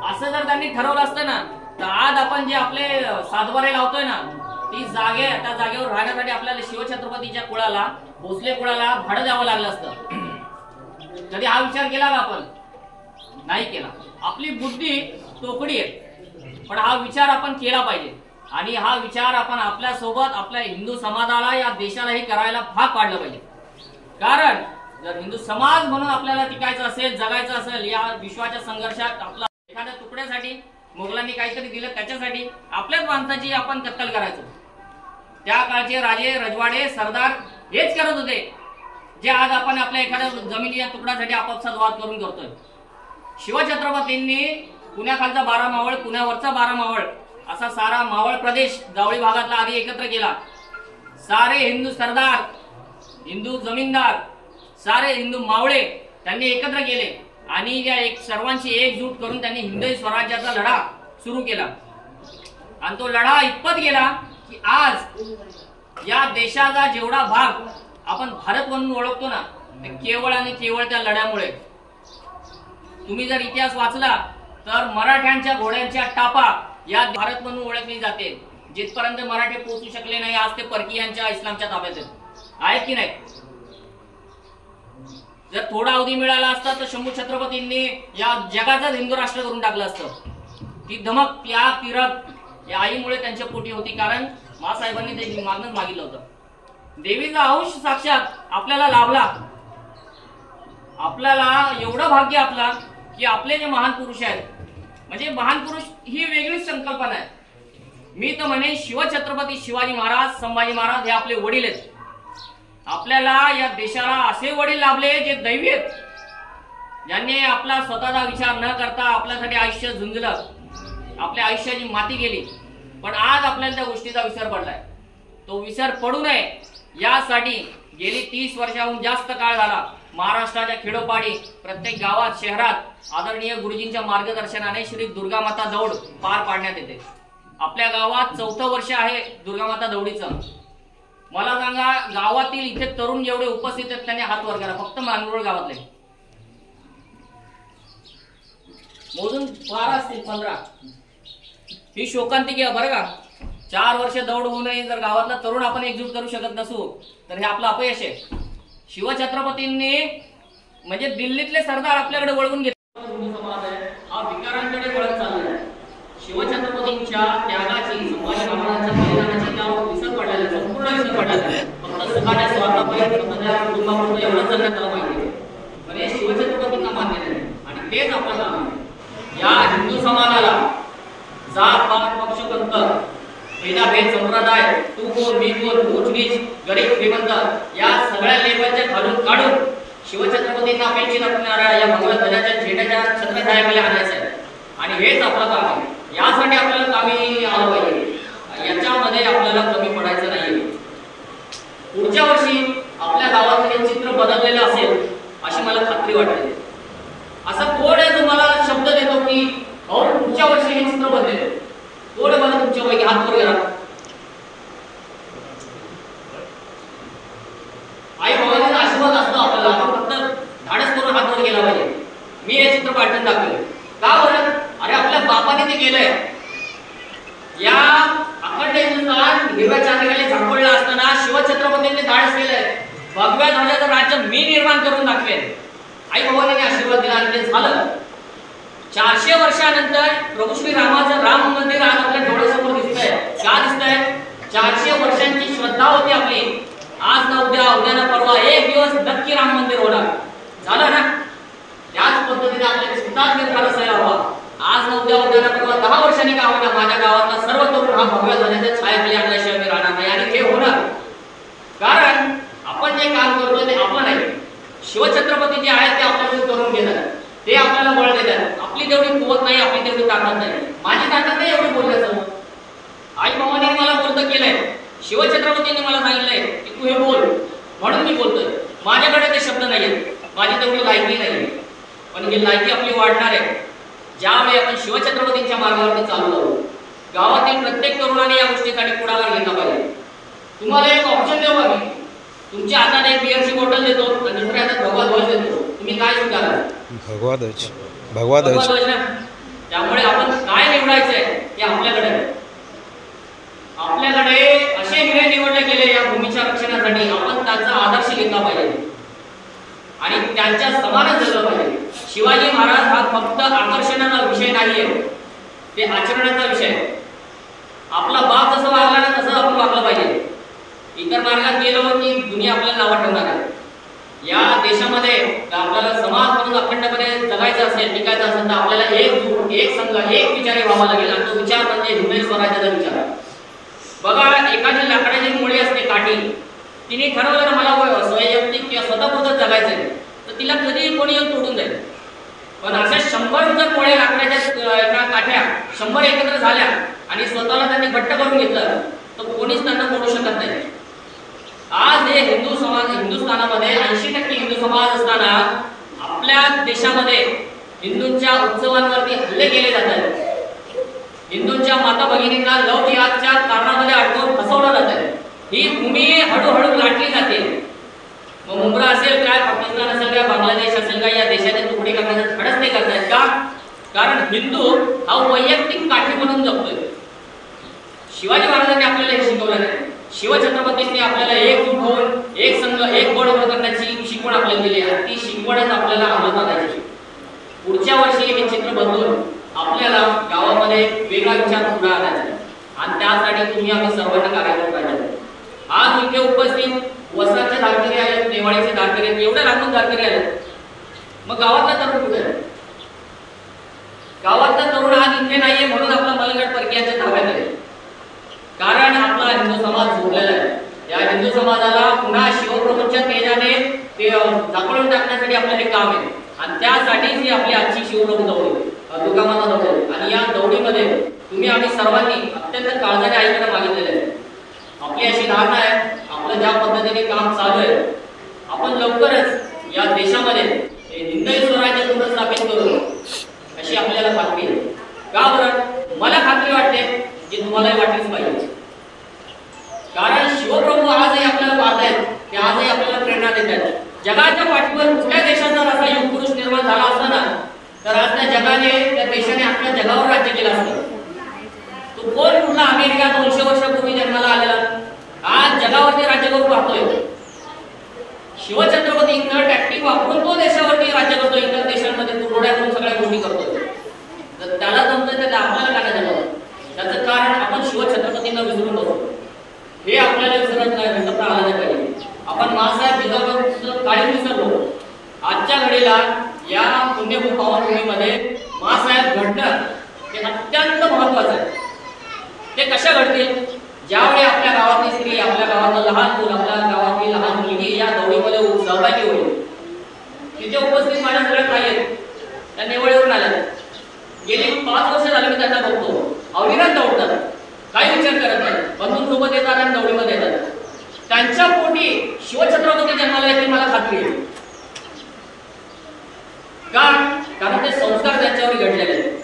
असं जर त्यांनी ठरवलं असतं ना, तर आज आपण जे आपले सातबारे लावतोय ना, ती त्या जागेवर राहण्यासाठी आपल्याला शिवछत्रपतीच्या कुळाला, भोसले कुळाला भाडं द्यावं लागलं असतं. कधी हा विचार केला का आपण? नाही केला. आपली बुद्धी तोकडी आहे, पण हा विचार आपण केला पाहिजे. आणि हा विचार आपण आपल्या सोबत, आपल्या हिंदू समाजाला, या देशालाही करायला भाग पाडलं पाहिजे. कारण जर हिंदू समाज म्हणून आपल्याला टिकायचं असेल, जगायचं असेल, या विश्वाच्या संघर्षात आपला एखाद्या तुकड्यासाठी मोगलांनी काहीतरी दिलं त्याच्यासाठी आपल्याच माणसाची आपण कत्तल करायचो. त्या काळचे राजे, रजवाडे, सरदार हेच करत होते जे आज आपण आपल्या एखाद्या जमिनीच्या तुकड्यासाठी आपापसात वाद करून करतोय. शिवछत्रपतींनी पुण्याखालचा 12 मावळ, पुण्यावरचा 12 मावळ असा सारा मावळ प्रदेश जावळी भागातला आधी एकत्र केला. सारे हिंदू सरदार, हिंदू जमीनदार, सारे हिंदू मावळे त्यांनी एकत्र केले आणि या सर्वांची एकजूट करून त्यांनी हिंदवी स्वराज्याचा लढा सुरू केला. आणि तो लढा इतपत गेला की आज या देशाचा जेवढा भाग आपण भारत म्हणून ओळखतो ना, ते केवळ आणि केवळ त्या लढ्यामुळे. तुम्ही जर इतिहास वाचला तर मराठ्यांच्या घोड्यांच्या टापा या भारत म्हणून ओळखली जाते. जिथपर्यंत मराठे पोहोचू शकले नाही आज ते परकीयांच्या, इस्लामच्या ताब्यात आहेत की नाही? जर थोडा अवधी मिळाला असता तर शंभू छत्रपतींनी या जगाचाच हिंदू राष्ट्र करून टाकलं असतं. ती धमक, त्या तिरक या आईमुळे त्यांच्या पोटी होती, कारण मासाहेबांनी ते मागणं मागितलं होतं. देवीचा अंश साक्षात आपल्याला लाभला. आपल्याला एवढं भाग्य आपला की आपले जे महान पुरुष आहेत, म्हणजे महान पुरुष ही वेगळीच संकल्पना आहे. मी तर म्हणे शिवछत्रपती शिवाजी महाराज, संभाजी महाराज हे आपले वडील आहेत. आपल्याला या देशाला असे वडील लाभले जे दैवी आहेत, ज्यांनी आपला स्वतःचा विचार न करता आपल्यासाठी आयुष्य झुंजलं, आपल्या आयुष्याची माती गेली. पण आज आपल्याला त्या गोष्टीचा विसर पडलाय. तो विसर पडू नये यासाठी गेली 30 वर्षाहून जास्त काळ झाला महाराष्ट्राच्या खेडोपाडी प्रत्येक गावात शहरात आदरणीय गुरुजींच्या मार्गदर्शनाने श्री दुर्गामाता दौड पार पाडण्यात येते. आपल्या गावात 4थं वर्ष आहे दुर्गामाता दौडीचं. मला सांगा, गावातील इथे तरुण जेवढे उपस्थित आहेत त्यांनी हात वर करा, फक्त मानरोळ गावातले मोजून 12 असतील, 15. ही शोकांतिकी आहे बरं का. 4 वर्ष दौड होऊ नये जर गावातला तरुण आपण एकजूट करू शकत नसू तर हे आपलं अपयश आहे. शिवछत्रपतींनी म्हणजे दिल्लीतले सरदार आपल्याकडे वळवून घेतले. हा विकारांकडे वळत चाललाय. शिवछत्रपतींच्या त्यागाची, संभाजी महाराजांच्या बलिदानाची त्यावर विसर पडलेला, संपूर्ण विसर पडलेला. फक्त सुखाच्या स्वार्थापर्यंत कुटुंबापुरतं एवढंच जगण्यात आलं पाहिजे, पण हे शिवछत्रपतींना मान्य नाही. आणि तेच आपलं काम आहे. या हिंदू समाजाला जात पात पक्ष पंथ भेदाभेद संप्रदाय, तू कोण मी कोण, उच्च नीच गरीब श्रीमंत या सगळ्या लेवलच्या खालून काढून शिवछत्रपतींना अपेक्षित असणाऱ्या या भगवत ध्वजाच्या झेंड्याच्या छत्रछायाखाली आणायचं आहे. आणि हेच आपलं काम आहे. यासाठी आपल्याला कामी आलं पाहिजे. याच्यामध्ये आपल्याला कमी पडायचं नाहीये. पुढच्या वर्षी आपल्या गावात हे चित्र बदललेलं असेल अशी मला खात्री वाटते. असं कोण आहे जो मला शब्द देतो की अहो पुढच्या वर्षी हे चित्र बदलेल? कोण मला तुमच्यापैकी हात वर करा. आई बाबांचा आशीर्वाद असतो आपल्याला, आपण फक्त धाडस करून हात वर गेला पाहिजे. मी हे चित्र पाठवून दाखवले का बरं? अरे आपल्या बापाने ते केलंय. या अखंड हिंदुस्थान हिरव्या चांदीखाली झापडला असताना शिवछत्रपतींनी धाडस केलंय. भगव्या ध्वजाचं राज्य मी निर्माण करून दाखवेन. आई बाबांनी आशीर्वाद दिला आणि ते झालं. 400 वर्षानंतर प्रभू श्री रामाचं राम मंदिर आज आपल्या डोळ्यासमोर दिसतंय. का दिसतंय? 400 वर्षांची श्रद्धा होती आपली. आज ना उद्या, उद्या ना परवा एक दिवस नक्की राम मंदिर होणार. झालं ना? त्याच पद्धतीने आपल्या चित्तात निर्धार असायला हवा. आज ना उद्या, उद्या ना परवा 10 वर्षांनी का होईना माझ्या गावातला सर्व तरुण हा भगव्या ध्वजाच्या छायाखाली आणल्याशिवाय मी राहणार नाही. आणि हे होणार कारण आपण जे काम करतोय ते आपलं नाही. शिवछत्रपती जे आहेत ते आपल्याला करून घेतात, ते आपल्याला बळ देतात. आपली तेवढी कुवत नाही, आपली तेवढी ताकद नाही. माझी ताकद नाही एवढी बोलण्याचं. आई बाबांनी मला बोलतं केलंय, शिवछत्रपतींनी मला सांगितलंय की तू हे बोल, म्हणून मी बोलतोय. माझ्याकडे ते शब्द नाहीयेत, माझी तेवढी लायकी नाही. पण ही लायकी आपली वाढणार आहे ज्यावेळी आपण शिवछत्रपतींच्या मार्गावरती चालू आहोत. गावातील प्रत्येक तरुणाने या गोष्टीसाठी पुढाकार घेतला पाहिजे. तुम्हाला एक ऑप्शन देऊ आम्ही. तुमच्या हातात एक बिअरची बॉटल देतो आणि दुसऱ्या हातात भगवा ध्वज देतो. तुम्ही काय स्वीकाराल? भगवा ध्वज. भगवा ध्वज. त्यामुळे आपण काय निवडायचंय ते आपल्याकडे आहे. आपल्याकडे असे हिरे निवडले गेले या भूमीच्या रक्षणासाठी. आपण त्याचा आदर्श घेतला पाहिजे आणि त्यांच्या समानच जगलं पाहिजे. शिवाजी महाराज हा फक्त आकर्षणाचा विषय नाहीये, ते आचरणाचा विषय आहे. आपला बाप जसं वागला ना तसं आपण वागलं पाहिजे. इतर मार्गात गेलो की दुनिया आपल्याला नावं ठेवणार आहे. या देशामध्ये आपल्याला समाज म्हणून अखंडपणे जगायचं असेल, टिकायचं असेल तर आपल्याला एक संघ, एक विचारी व्हावा लागेल. आणि तो विचार म्हणजे हिंदवी स्वराज्याचा विचार. बघा, एखादी लाकडाची मुळी असते काठी, तिने ठरवलं ना मला वैयक्तिक किंवा स्वतःपुरतं जगायचंय तर तिला कधी कोणी येऊन तोडून जाईल. पण अशा 100 जर मुळे लाकडाच्या एका काठ्या 100 एकत्र झाल्या आणि स्वतःला त्यांनी घट्ट करून घेतलं तर कोणीच त्यांना तोडू शकत नाही. आज हे हिंदुस्थानामध्ये 80% हिंदू समाज असताना आपल्या देशामध्ये हिंदूंच्या उत्सवांवरती हल्ले केले जातात. हिंदूंच्या माता भगिनींना लव जिहादच्या कारणामध्ये अडकवून फसवलं जात आहे. ही भूमी हळूहळू लाटली जाते. मग मुंब्रा असेल काय, पाकिस्तान असेल काय, बांगलादेश असेल काय, या देशाचे तुकडे करण्याचा धडच नाही करतायत का? कारण हिंदू हा वैयक्तिक काठी म्हणून जगतोय. शिवाजी महाराजांनी आपल्याला हे शिकवलं नाही. शिवछत्रपतींनी आपल्याला एकजूट होऊन एक संघ, एक बळ करण्याची शिकवण आपल्याला दिली आहे. ती शिकवणच आपल्याला अंमलात आणायची. पुढच्या वर्षी हे चित्र बदलून आपल्याला गावामध्ये वेगळा विचार पुढे आणायचा आणि त्यासाठी तुम्ही आम्ही सर्वांना कार्यरत पाहिजे. आज इथे उपस्थित वस्त्राचे दारकरी आहेत, नेवाळीचे दारकरी आहेत, एवढ्या लांबून दारकरी आहेत. मग गावातला तरुण कुठे आहे? गावातला तरुण आज इथे नाहीये म्हणून आपला मलंगड परकीयांच्या ताब्यात आहे. कारण आपला हिंदू समाज जोडलेला आहे. या हिंदू समाजाला पुन्हा शिवप्रभूंच्या तेजाने ते झाकळून टाकण्यासाठी आपलं हे काम आहे. आणि त्यासाठीच ही आपली आजची शिवप्रभू दौड, दुर्गामाता दौड. आणि या दौडीमध्ये तुम्ही आम्ही सर्वांनी अत्यंत काळजाने ऐकणं मागितलेलं आहे. आपली अशी धारणा आहे, आपलं ज्या पद्धतीने काम चालू आहे आपण लवकरच या देशामध्ये हिंदवी स्वराज्य पुनर्स्थापित करू अशी आपल्याला खात्री आहे. का बरं? मला खात्री वाटते की तुम्हालाही वाटलीच पाहिजे. कारण शिवप्रभू आजही आपल्याला पाहत आहेत, ते आजही आपल्याला प्रेरणा देत आहेत. जगाच्या पाठीवर कुठल्या देशात जर असा युग पुरुष निर्माण झाला असता ना, तर आज त्या देशाने आपल्या जगावर राज्य केलं असतं. तो कोण कुठला अमेरिका 200 वर्षापूर्वी जन्माला आलेला आज जगावरती राज्य करून पाहतोय. शिवछत्रपती इतर टॅक्टिक वापरून तो देशावरती राज्य करतो, इतर देशांमध्ये तुरड्या करून सगळ्या गोष्टी करतोय. तर त्याला जमतंय तर आपल्याला काय झालं? त्याचं कारण आपण शिवछत्रपतींना विसरून बसतो. हे आपल्याला विसरता आलं नाही पाहिजे. आपण मासाहेब जिजाऊचं काळी विसरलो. आजच्या घडीला या पुण्यभूमी पावनभूमीमध्ये मासाहेब घडणं हे अत्यंत महत्वाचं आहे. ते कशा घडतील? ज्यावेळी आपल्या गावातली स्त्री, आपल्या गावातलं लहान मुल, आपल्या गावातली लहान मुलगी या दौडीमध्ये सहभागी होईल. तिथे उपस्थित माझ्या सगळ्या ताई आहेत, त्या नेवळीवरून आल्या. गेली 5 वर्ष झाले मी त्यांना बघतो, अविरत दौडतात, काही विचार करत नाही, बंधूंसोबत येतात आणि दौडीमध्ये येतात. त्यांच्या पोटी शिवछत्रपती जन्माला येतील मला खात्री आहे. का? कारण ते संस्कार त्यांच्यावर घडलेले आहेत.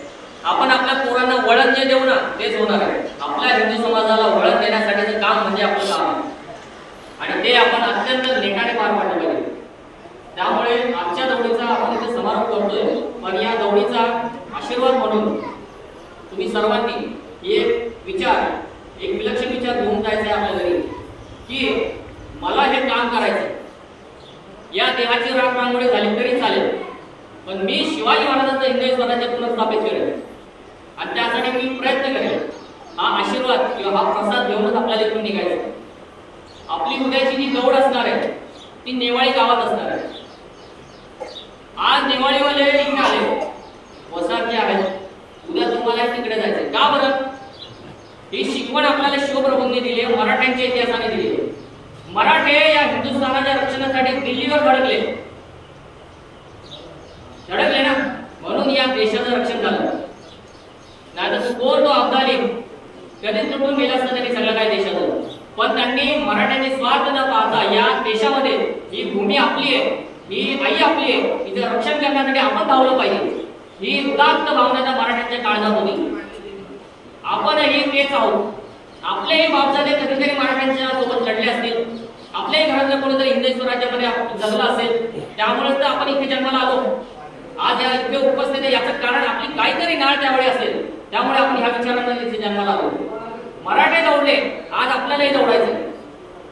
आपण आपल्या पोरांना वळण जे देऊ ना तेच होणार आहे. आपल्या हिंदू समाजाला वळण देण्यासाठीचं काम म्हणजे आपलं काम आहे आणि ते आपण अत्यंत नेटाने पार पाडलं पाहिजे. त्यामुळे आजच्या दौडीचा आपण इथे समारोप करतोय, पण या दौडीचा आशीर्वाद म्हणून तुम्ही सर्वांनी एक विलक्षण विचार घेऊन जायचा आहे आपल्या घरी की मला हे काम करायचं. या देहाची राखरांगोळी झाली तरी चालेल, पण मी शिवाजी महाराजांचं हिंदवी स्वराज्य पुनर्स्थापित करेन आणि त्यासाठी मी प्रयत्न करेन. हा आशीर्वाद किंवा हा प्रसाद घेऊनच आपल्याला इथून निघायचं. आपली उद्याची जी दौड असणार आहे ती नेवाळी गावात असणार आहे. आज नेवाळीवाले इकडे आले, वसारचे आहेत, उद्या तुम्हाला तिकडे जायचं. का बरं? ही शिकवण आपल्याला शिवप्रभूंनी दिली आहे, मराठ्यांच्या इतिहासाने दिली आहे. मराठे या हिंदुस्थानाच्या रक्षणासाठी दिल्लीवर धडकले ना, म्हणून या देशाचं रक्षण झालं. नाही तर तो अब्दाली कधीच तुटून गेला असता त्यांनी सगळं काही देशाचं. पण त्यांनी मराठ्यांनी स्वार्थ न पाहता या देशामध्ये ही भूमी आपली आहे, ही आई आपली आहे, हिचं रक्षण करण्यासाठी आपण धावलं पाहिजे. ही उदात्त भावना त्या मराठ्यांच्या काळजात होती. आपणही तेच आहोत. आपलेही बापजादे कधीतरी मराठ्यांच्या सोबत लढले असतील, आपल्याही घरातलं कोणीतरी हिंदवी स्वराज्यामध्ये जगलं असेल, त्यामुळेच तर आपण इथे जन्माला आलो. आज या इथे उपस्थित आहे याचं कारण आपली काहीतरी नाळ त्यावेळी असेल, त्यामुळे आपण ह्या विचारांना इथे जन्माला आलो. मराठे दौडले, आज आपल्यालाही दौडायचं.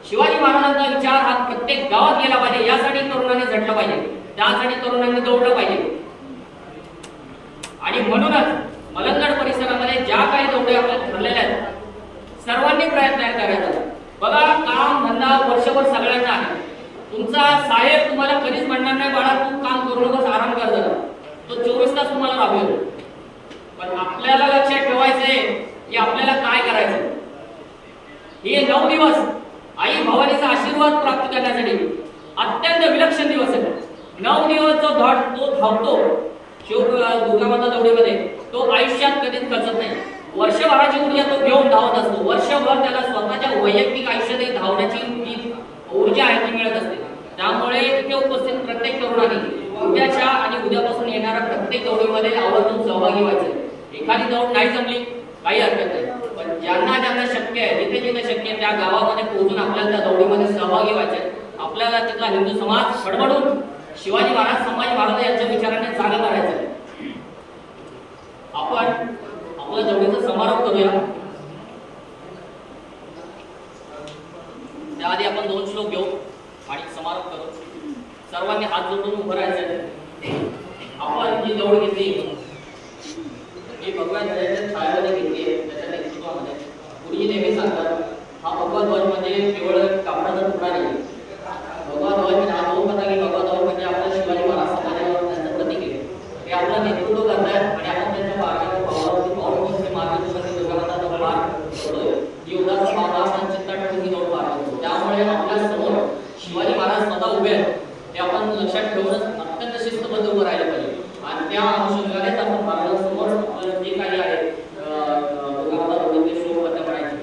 शिवाजी महाराजांचा विचार हा प्रत्येक गावात गेला पाहिजे, यासाठी तरुणांनी झटलं पाहिजे, त्यासाठी तरुणांनी दौडलं पाहिजे. आणि म्हणूनच मलंगड परिसरामध्ये ज्या काही दौडे आपल्याला ठरलेल्या आहेत, सर्वांनी प्रयत्न करायचा. बघा, काम धंदा वर्षभर सगळ्यांना आहे. तुमचा साहेब तुम्हाला कधीच म्हणणार नाही बाळा तू काम करू नकोस, आराम कर जरा. तो 24 तास तुम्हाला राबवेल. पण आपल्याला लक्षात ठेवायचंय की आपल्याला काय करायचं. हे 9 दिवस आई भवानीचा आशीर्वाद प्राप्त करण्यासाठी अत्यंत विलक्षण दिवस आहेत. 9 दिवस जो तो धावतो दुर्गामाता दौडीमध्ये, तो आयुष्यात कधीच खचत नाही. वर्षभराची ऊर्जा तो घेऊन धावत असतो. वर्षभर त्याला स्वतःच्या वैयक्तिक आयुष्यातही धावण्याची ऊर्जा आहे ती मिळत असते. त्यामुळे इथे उपस्थित प्रत्येक तरुणांनी उद्याच्या आणि उद्यापासून येणाऱ्या प्रत्येक दौडीमध्ये आवर्जून सहभागी व्हायचे. एखादी दौड नाही जमली काही हरकत नाही, पण ज्यांना ज्यांना शक्य आहे, जिथे जिथे शक्य आहे त्या गावामध्ये पोहोचून आपल्याला त्या दौडीमध्ये सहभागी व्हायचे. आपल्याला तिथला हिंदू समाज खडबडून शिवाजी महाराज, संभाजी महाराज यांच्या विचाराने जागा करायचं. आपण आपल्या दौडीचा समारोप करूया. त्याआधी आपण 2 श्लोक घेऊ आणि समारोप करू. सर्वांनी हात जोडून उभं राहायचं. आपण जी दौड घेतली ही भगवान छायामध्ये घेतली आहे, त्याच्या नेतृत्वामध्ये. गुरुजी नेहमी सांगतात हा भगवा ध्वज म्हणजे केवळ कापडाचा तुकडा नाही. भगवा ध्वज हा 2 पताके भगवा ध्वज म्हणजे आपल्या शिवाजी महाराज समाजावर त्यांचं प्रतीक आहे. हे आपलं नेतृत्व करतायत आणि आपण त्यांच्या मार्गावर पावलावरती मार्गदर्शन दुर्गामाता दौड पार पडतोय. ही उदास भावना आपण चित्तात ठेवून ही दौड पार पडतो. त्यामुळे आपल्या समोर शिवाजी महाराज स्वतः उभे आहेत हे आपण लक्षात ठेवूनच अत्यंत शिस्तबद्ध उभं राहिलं पाहिजे. आणि त्या अनुषंगानेच आपण महाराजांसमोर जे काही आहे दुर्गामाता दौडीतले श्लोक पद्य म्हणायचे.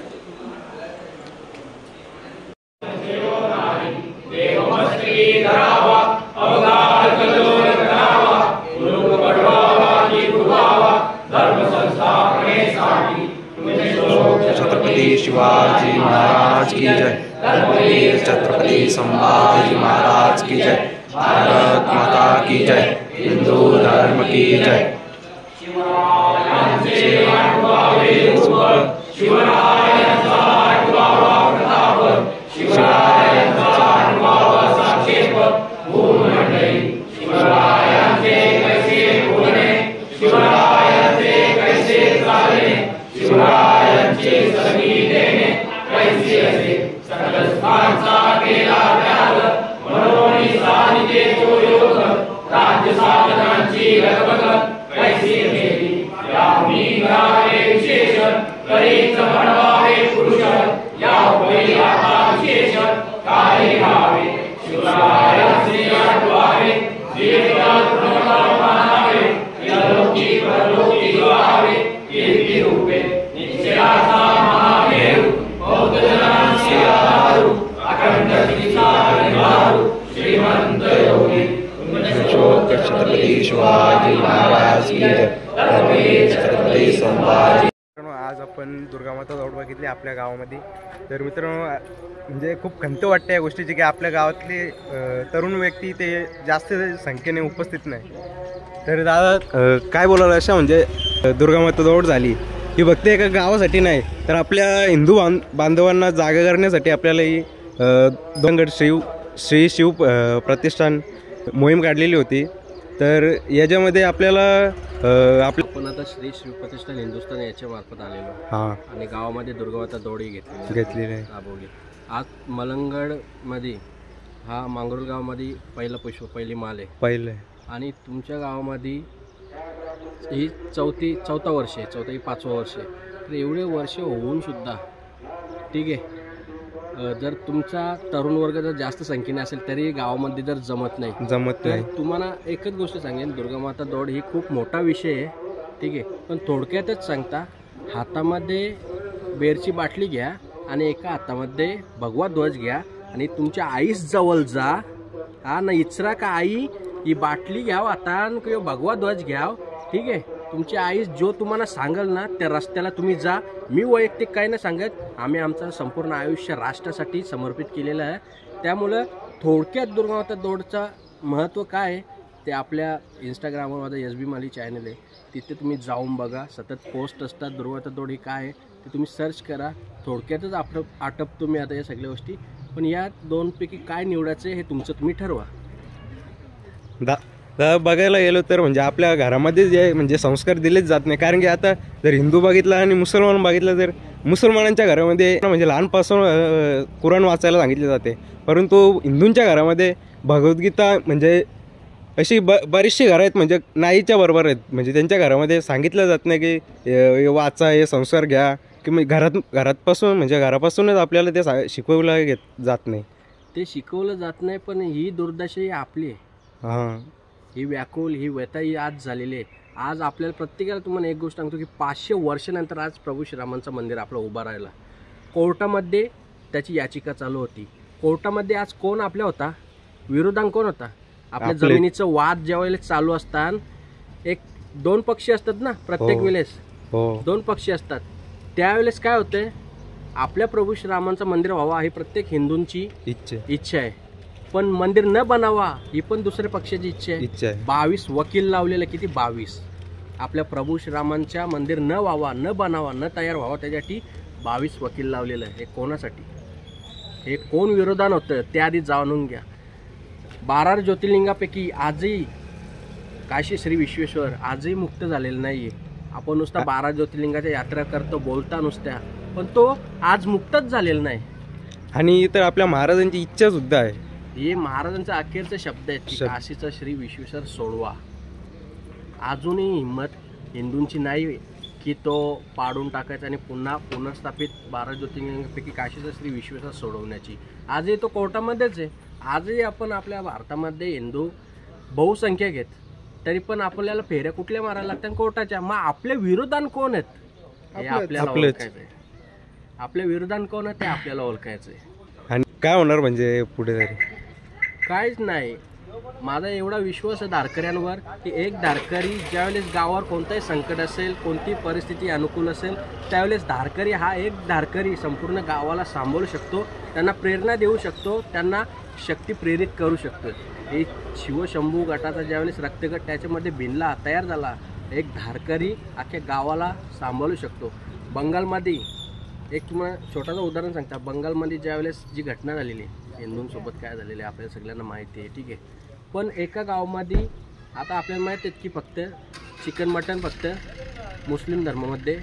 छत्रपति शिवाजी महाराज की जय। धर्मवीर छत्रपति संभाजी महाराज की जय। भारत माता की जय। हिंदू धर्म की जय। छत्रपति शिवाजी महाराज की जय। छत्रपति संभाजी। आज आपण दुर्गामाता दौड बघितली आपल्या गावामध्ये। तर मित्रांनो म्हणजे खूप खंत वाटते या गोष्टीची की आपल्या गावातले तरुण व्यक्ती ते जास्त संख्येने उपस्थित नाही। तर दादा काय बोलायला अशा म्हणजे दुर्गामाता दौड झाली ही फक्त एका गावासाठी नाही तर आपल्या हिंदू बांधवांना जागा करण्यासाठी आपल्याला ही दोनगड श्री शिव प्रतिष्ठान मोहीम काढलेली होती। तर याच्यामध्ये आपल्याला आपण आता श्री शिव प्रतिष्ठान हिंदुस्थान याच्या मार्फत आलेलो हां आणि गावामध्ये दुर्गामाता दौडी घेतलेली आहे राबवली। आज मलंगडमध्ये हा मांगरोल गावामध्ये पहिली माल आहे पहिले आणि तुमच्या गावामध्ये ही चौथा वर्ष आहे, चौथा ही 5वं वर्ष आहे। तर एवढे वर्ष होऊन सुद्धा ठीक आहे जर तुमचा तरुण वर्ग जर जास्त संख्येने असेल तरी गावामध्ये जर जमत नाही तुम्हाला एकच गोष्ट सांगेन दुर्गामाता दौड ही खूप मोठा विषय आहे ठीक आहे। पण थोडक्यातच सांगता हातामध्ये बेरची बाटली घ्या आणि एका हातामध्ये भगवा ध्वज घ्या आणि तुमच्या आईस जवळ जा हा ना इचरा का आई ही बाटली घ्याव आता किंवा भगवा ध्वज घ्याव ठीक आहे। तुमची आई जो तुम्हाला सांगेल ना त्या रस्त्याला तुम्ही जा। मी वैयक्तिक काही नाही सांगत, आम्ही आमचं संपूर्ण आयुष्य राष्ट्रासाठी समर्पित केलेलं आहे। त्यामुळं थोडक्यात दुर्गामाता दौडचं महत्त्व काय आहे ते आपल्या इंस्टाग्रामवर माझा SB माली चॅनल आहे तिथे तुम्ही जाऊन बघा। सतत पोस्ट असतात दुर्गामाता दौड ही काय आहे ते तुम्ही सर्च करा। थोडक्यातच आटप तुम्ही आता या सगळ्या गोष्टी पण या दोनपैकी काय निवडायचं हे तुमचं तुम्ही ठरवा। बघायला गेलो तर म्हणजे आपल्या घरामध्ये जे म्हणजे संस्कार दिलेच जात नाही कारण की आता जर हिंदू बघितला आणि मुसलमान बघितलं तर मुसलमानांच्या घरामध्ये म्हणजे लहानपासून कुराण वाचायला सांगितले जाते परंतु हिंदूंच्या घरामध्ये भगवद्गीता म्हणजे अशी बरीचशी घरं आहेत म्हणजे नाहीच्या बरोबर आहेत म्हणजे त्यांच्या घरामध्ये सांगितलं जात नाही की वाचा हे संस्कार घ्या की घरापासून म्हणजे घरापासूनच आपल्याला ते शिकवलं जात नाही ते शिकवलं जात नाही। पण ही दुर्दशा ही आपली आहे हां ही व्याकुल ही व्यथा ही आज झालेली आहे। आज आपल्याला प्रत्येकाला तुम्हाला एक गोष्ट सांगतो की 500 वर्षानंतर आज प्रभू श्रीरामांचं मंदिर आपलं उभं राहिलं। कोर्टामध्ये त्याची याचिका चालू होती। कोर्टामध्ये आज कोण आपल्या होता विरोधांक कोण होता आपल्या जमिनीचं वाद ज्यावेळेला चालू असतात एक दोन पक्षी असतात ना प्रत्येक वेळेस दोन पक्षी असतात त्यावेळेस काय होते आपल्या प्रभू श्रीरामांचं मंदिर व्हावं ही प्रत्येक हिंदूंची इच्छा आहे पण मंदिर न बनावा ही पण दुसऱ्या पक्षाची इच्छा आहे। 22 वकील लावलेले किती 22 आपल्या प्रभू श्रीरामांच्या मंदिर न व्हावा न बनावा न तयार व्हावा त्यासाठी 22 वकील लावलेलं आहे। हे कोणासाठी हे कोण विरोधान होतं ते आधी जाणून घ्या। 12 ज्योतिर्लिंगापैकी आजही काशी श्री विश्वेश्वर आजही मुक्त झालेलं नाही आहे। आपण नुसता 12 ज्योतिर्लिंगाच्या यात्रा करतो बोलता नुसत्या पण तो आज मुक्तच झालेला नाही। आणि तर आपल्या महाराजांची इच्छा सुद्धा आहे हे महाराजांचा अखेरचे शब्द आहेत की काशीचा श्री विश्वेश्वर सोडवा। अजूनही हिंमत हिंदूंची नाही की तो पाडून टाकायचा आणि पुन्हा पुनर्स्थापित 12 ज्योतिर्लिंगापैकी काशीचा श्री विश्वेश्वर सोडवण्याची। आजही तो कोर्टामध्येच आहे। आजही आपण आपल्या भारतामध्ये हिंदू बहुसंख्यक आहेत तरी पण आपल्याला फेऱ्या कुठल्या मारायला लागतात कोर्टाच्या। मग आपल्या विरोधान कोण आहेत हे आपल्याला ओळखायचं आहे। आपल्या विरोधान कोण आहे ते आपल्याला ओळखायचं आहे। आणि काय होणार म्हणजे पुढे तरी काहीच नाही माझा एवढा विश्वास आहे धारकऱ्यांवर की एक धारकरी ज्यावेळेस गावावर कोणताही संकट असेल, कोणती परिस्थिती अनुकूल असेल, त्यावेळेस धारकरी हा एक धारकरी संपूर्ण गावाला सांभाळू शकतो, त्यांना प्रेरणा देऊ शकतो, त्यांना शक्ती प्रेरित करू शकतो. एक शिवशंभू गटाचा ज्यावेळेस रक्तगट त्याच्यामध्ये भिनला तयार झाला, एक धारकरी अख्ख्या गावाला सांभाळू शकतो. बंगालमध्ये एक तुम्हाला छोटासा उदाहरण सांगता, बंगालमध्ये ज्यावेळेस जी घटना झालेली हिंदूंसोबत काय झालेली आहे आपल्याला सगळ्यांना माहिती आहे, ठीक आहे. पण एका गावामध्ये आता आपल्याला माहिती आहे की फक्त चिकन मटन फक्त मुस्लिम धर्मामध्ये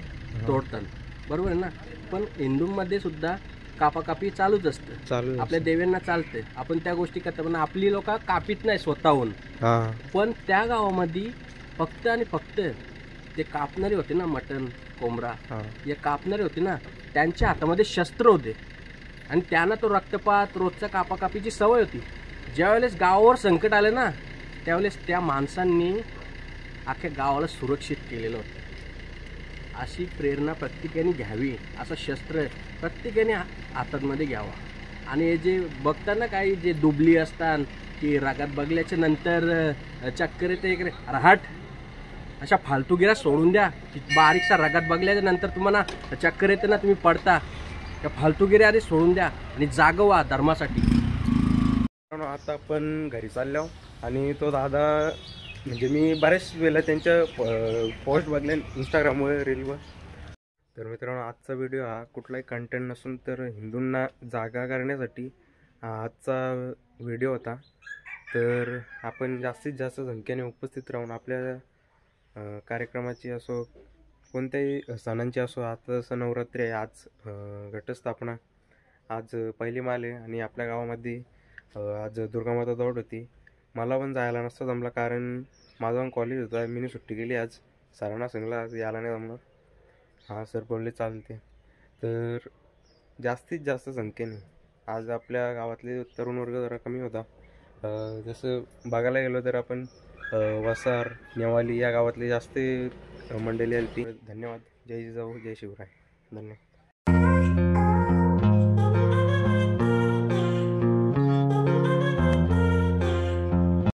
तोडतात, बरोबर आहे ना. पण हिंदूंमध्ये सुद्धा कापाकापी चालूच असतं, आपल्या देवांना चालते, आपण त्या गोष्टी करतो. पण आपली लोक कापीत नाही स्वतःहून. पण त्या गावामध्ये फक्त आणि फक्त ते कापणारे होते ना, मटन कोंबडा हे कापणारे होते ना, त्यांच्या हातामध्ये शस्त्र होते आणि त्यांना तो रक्तपात रोजच्या कापाकापीची सवय होती. ज्यावेळेस गावावर संकट आलं ना, त्यावेळेस त्या माणसांनी अख्ख्या गावाला सुरक्षित केलेलं होतं. अशी प्रेरणा प्रत्येकाने घ्यावी, असं शस्त्र प्रत्येकाने हातामध्ये घ्यावा. आणि हे जे बघताना काही जे दुबली असतात की रागात बघल्याच्या नंतर चक्कर येते इकडे राहट, अशा फालतूगिऱ्या सोडून द्या. की बारीकसा रागात बघल्याच्या नंतर तुम्हाला चक्कर येते ना, तुम्ही पडता, त्या फालतूगिऱ्या आधी सोडून द्या आणि जागवा धर्मासाठी. आता आपण घरी चाललो आणि तो दादा म्हणजे मी बऱ्याच वेळेला त्यांच्या पोस्ट बघले इंस्टाग्रामवर, रीलवर. तर मित्रांनो, आजचा व्हिडिओ हा कुठलाही कंटेंट नसून तर हिंदूंना जागा करण्यासाठी आजचा व्हिडिओ होता. तर आपण जास्तीत जास्त संख्येने उपस्थित राहून आपल्या कार्यक्रमाची असो, कोणत्याही सणांची असो, आता जसं नवरात्री आहे, आज घटस्थापना, आज पहिली माल आहे आणि आपल्या गावामध्ये आज दुर्गामाता दौड होती. मला पण जायला नसतं जमलं कारण माझं पण कॉलेज होता, मी सुट्टी केली आज. सरांना सांगलं आज यायला नाही जमलं. हां सर बोलले चालते. तर जास्तीत जास्त संख्येने आज आपल्या गावातले तरुण वर्ग जरा कमी होता. जसं बघायला गेलो तर आपण वसार, नेवाली या गावातले जास्त मंडळी आली. धन्यवाद. जय जिजाऊ, जय शिवराय. धन्यवाद.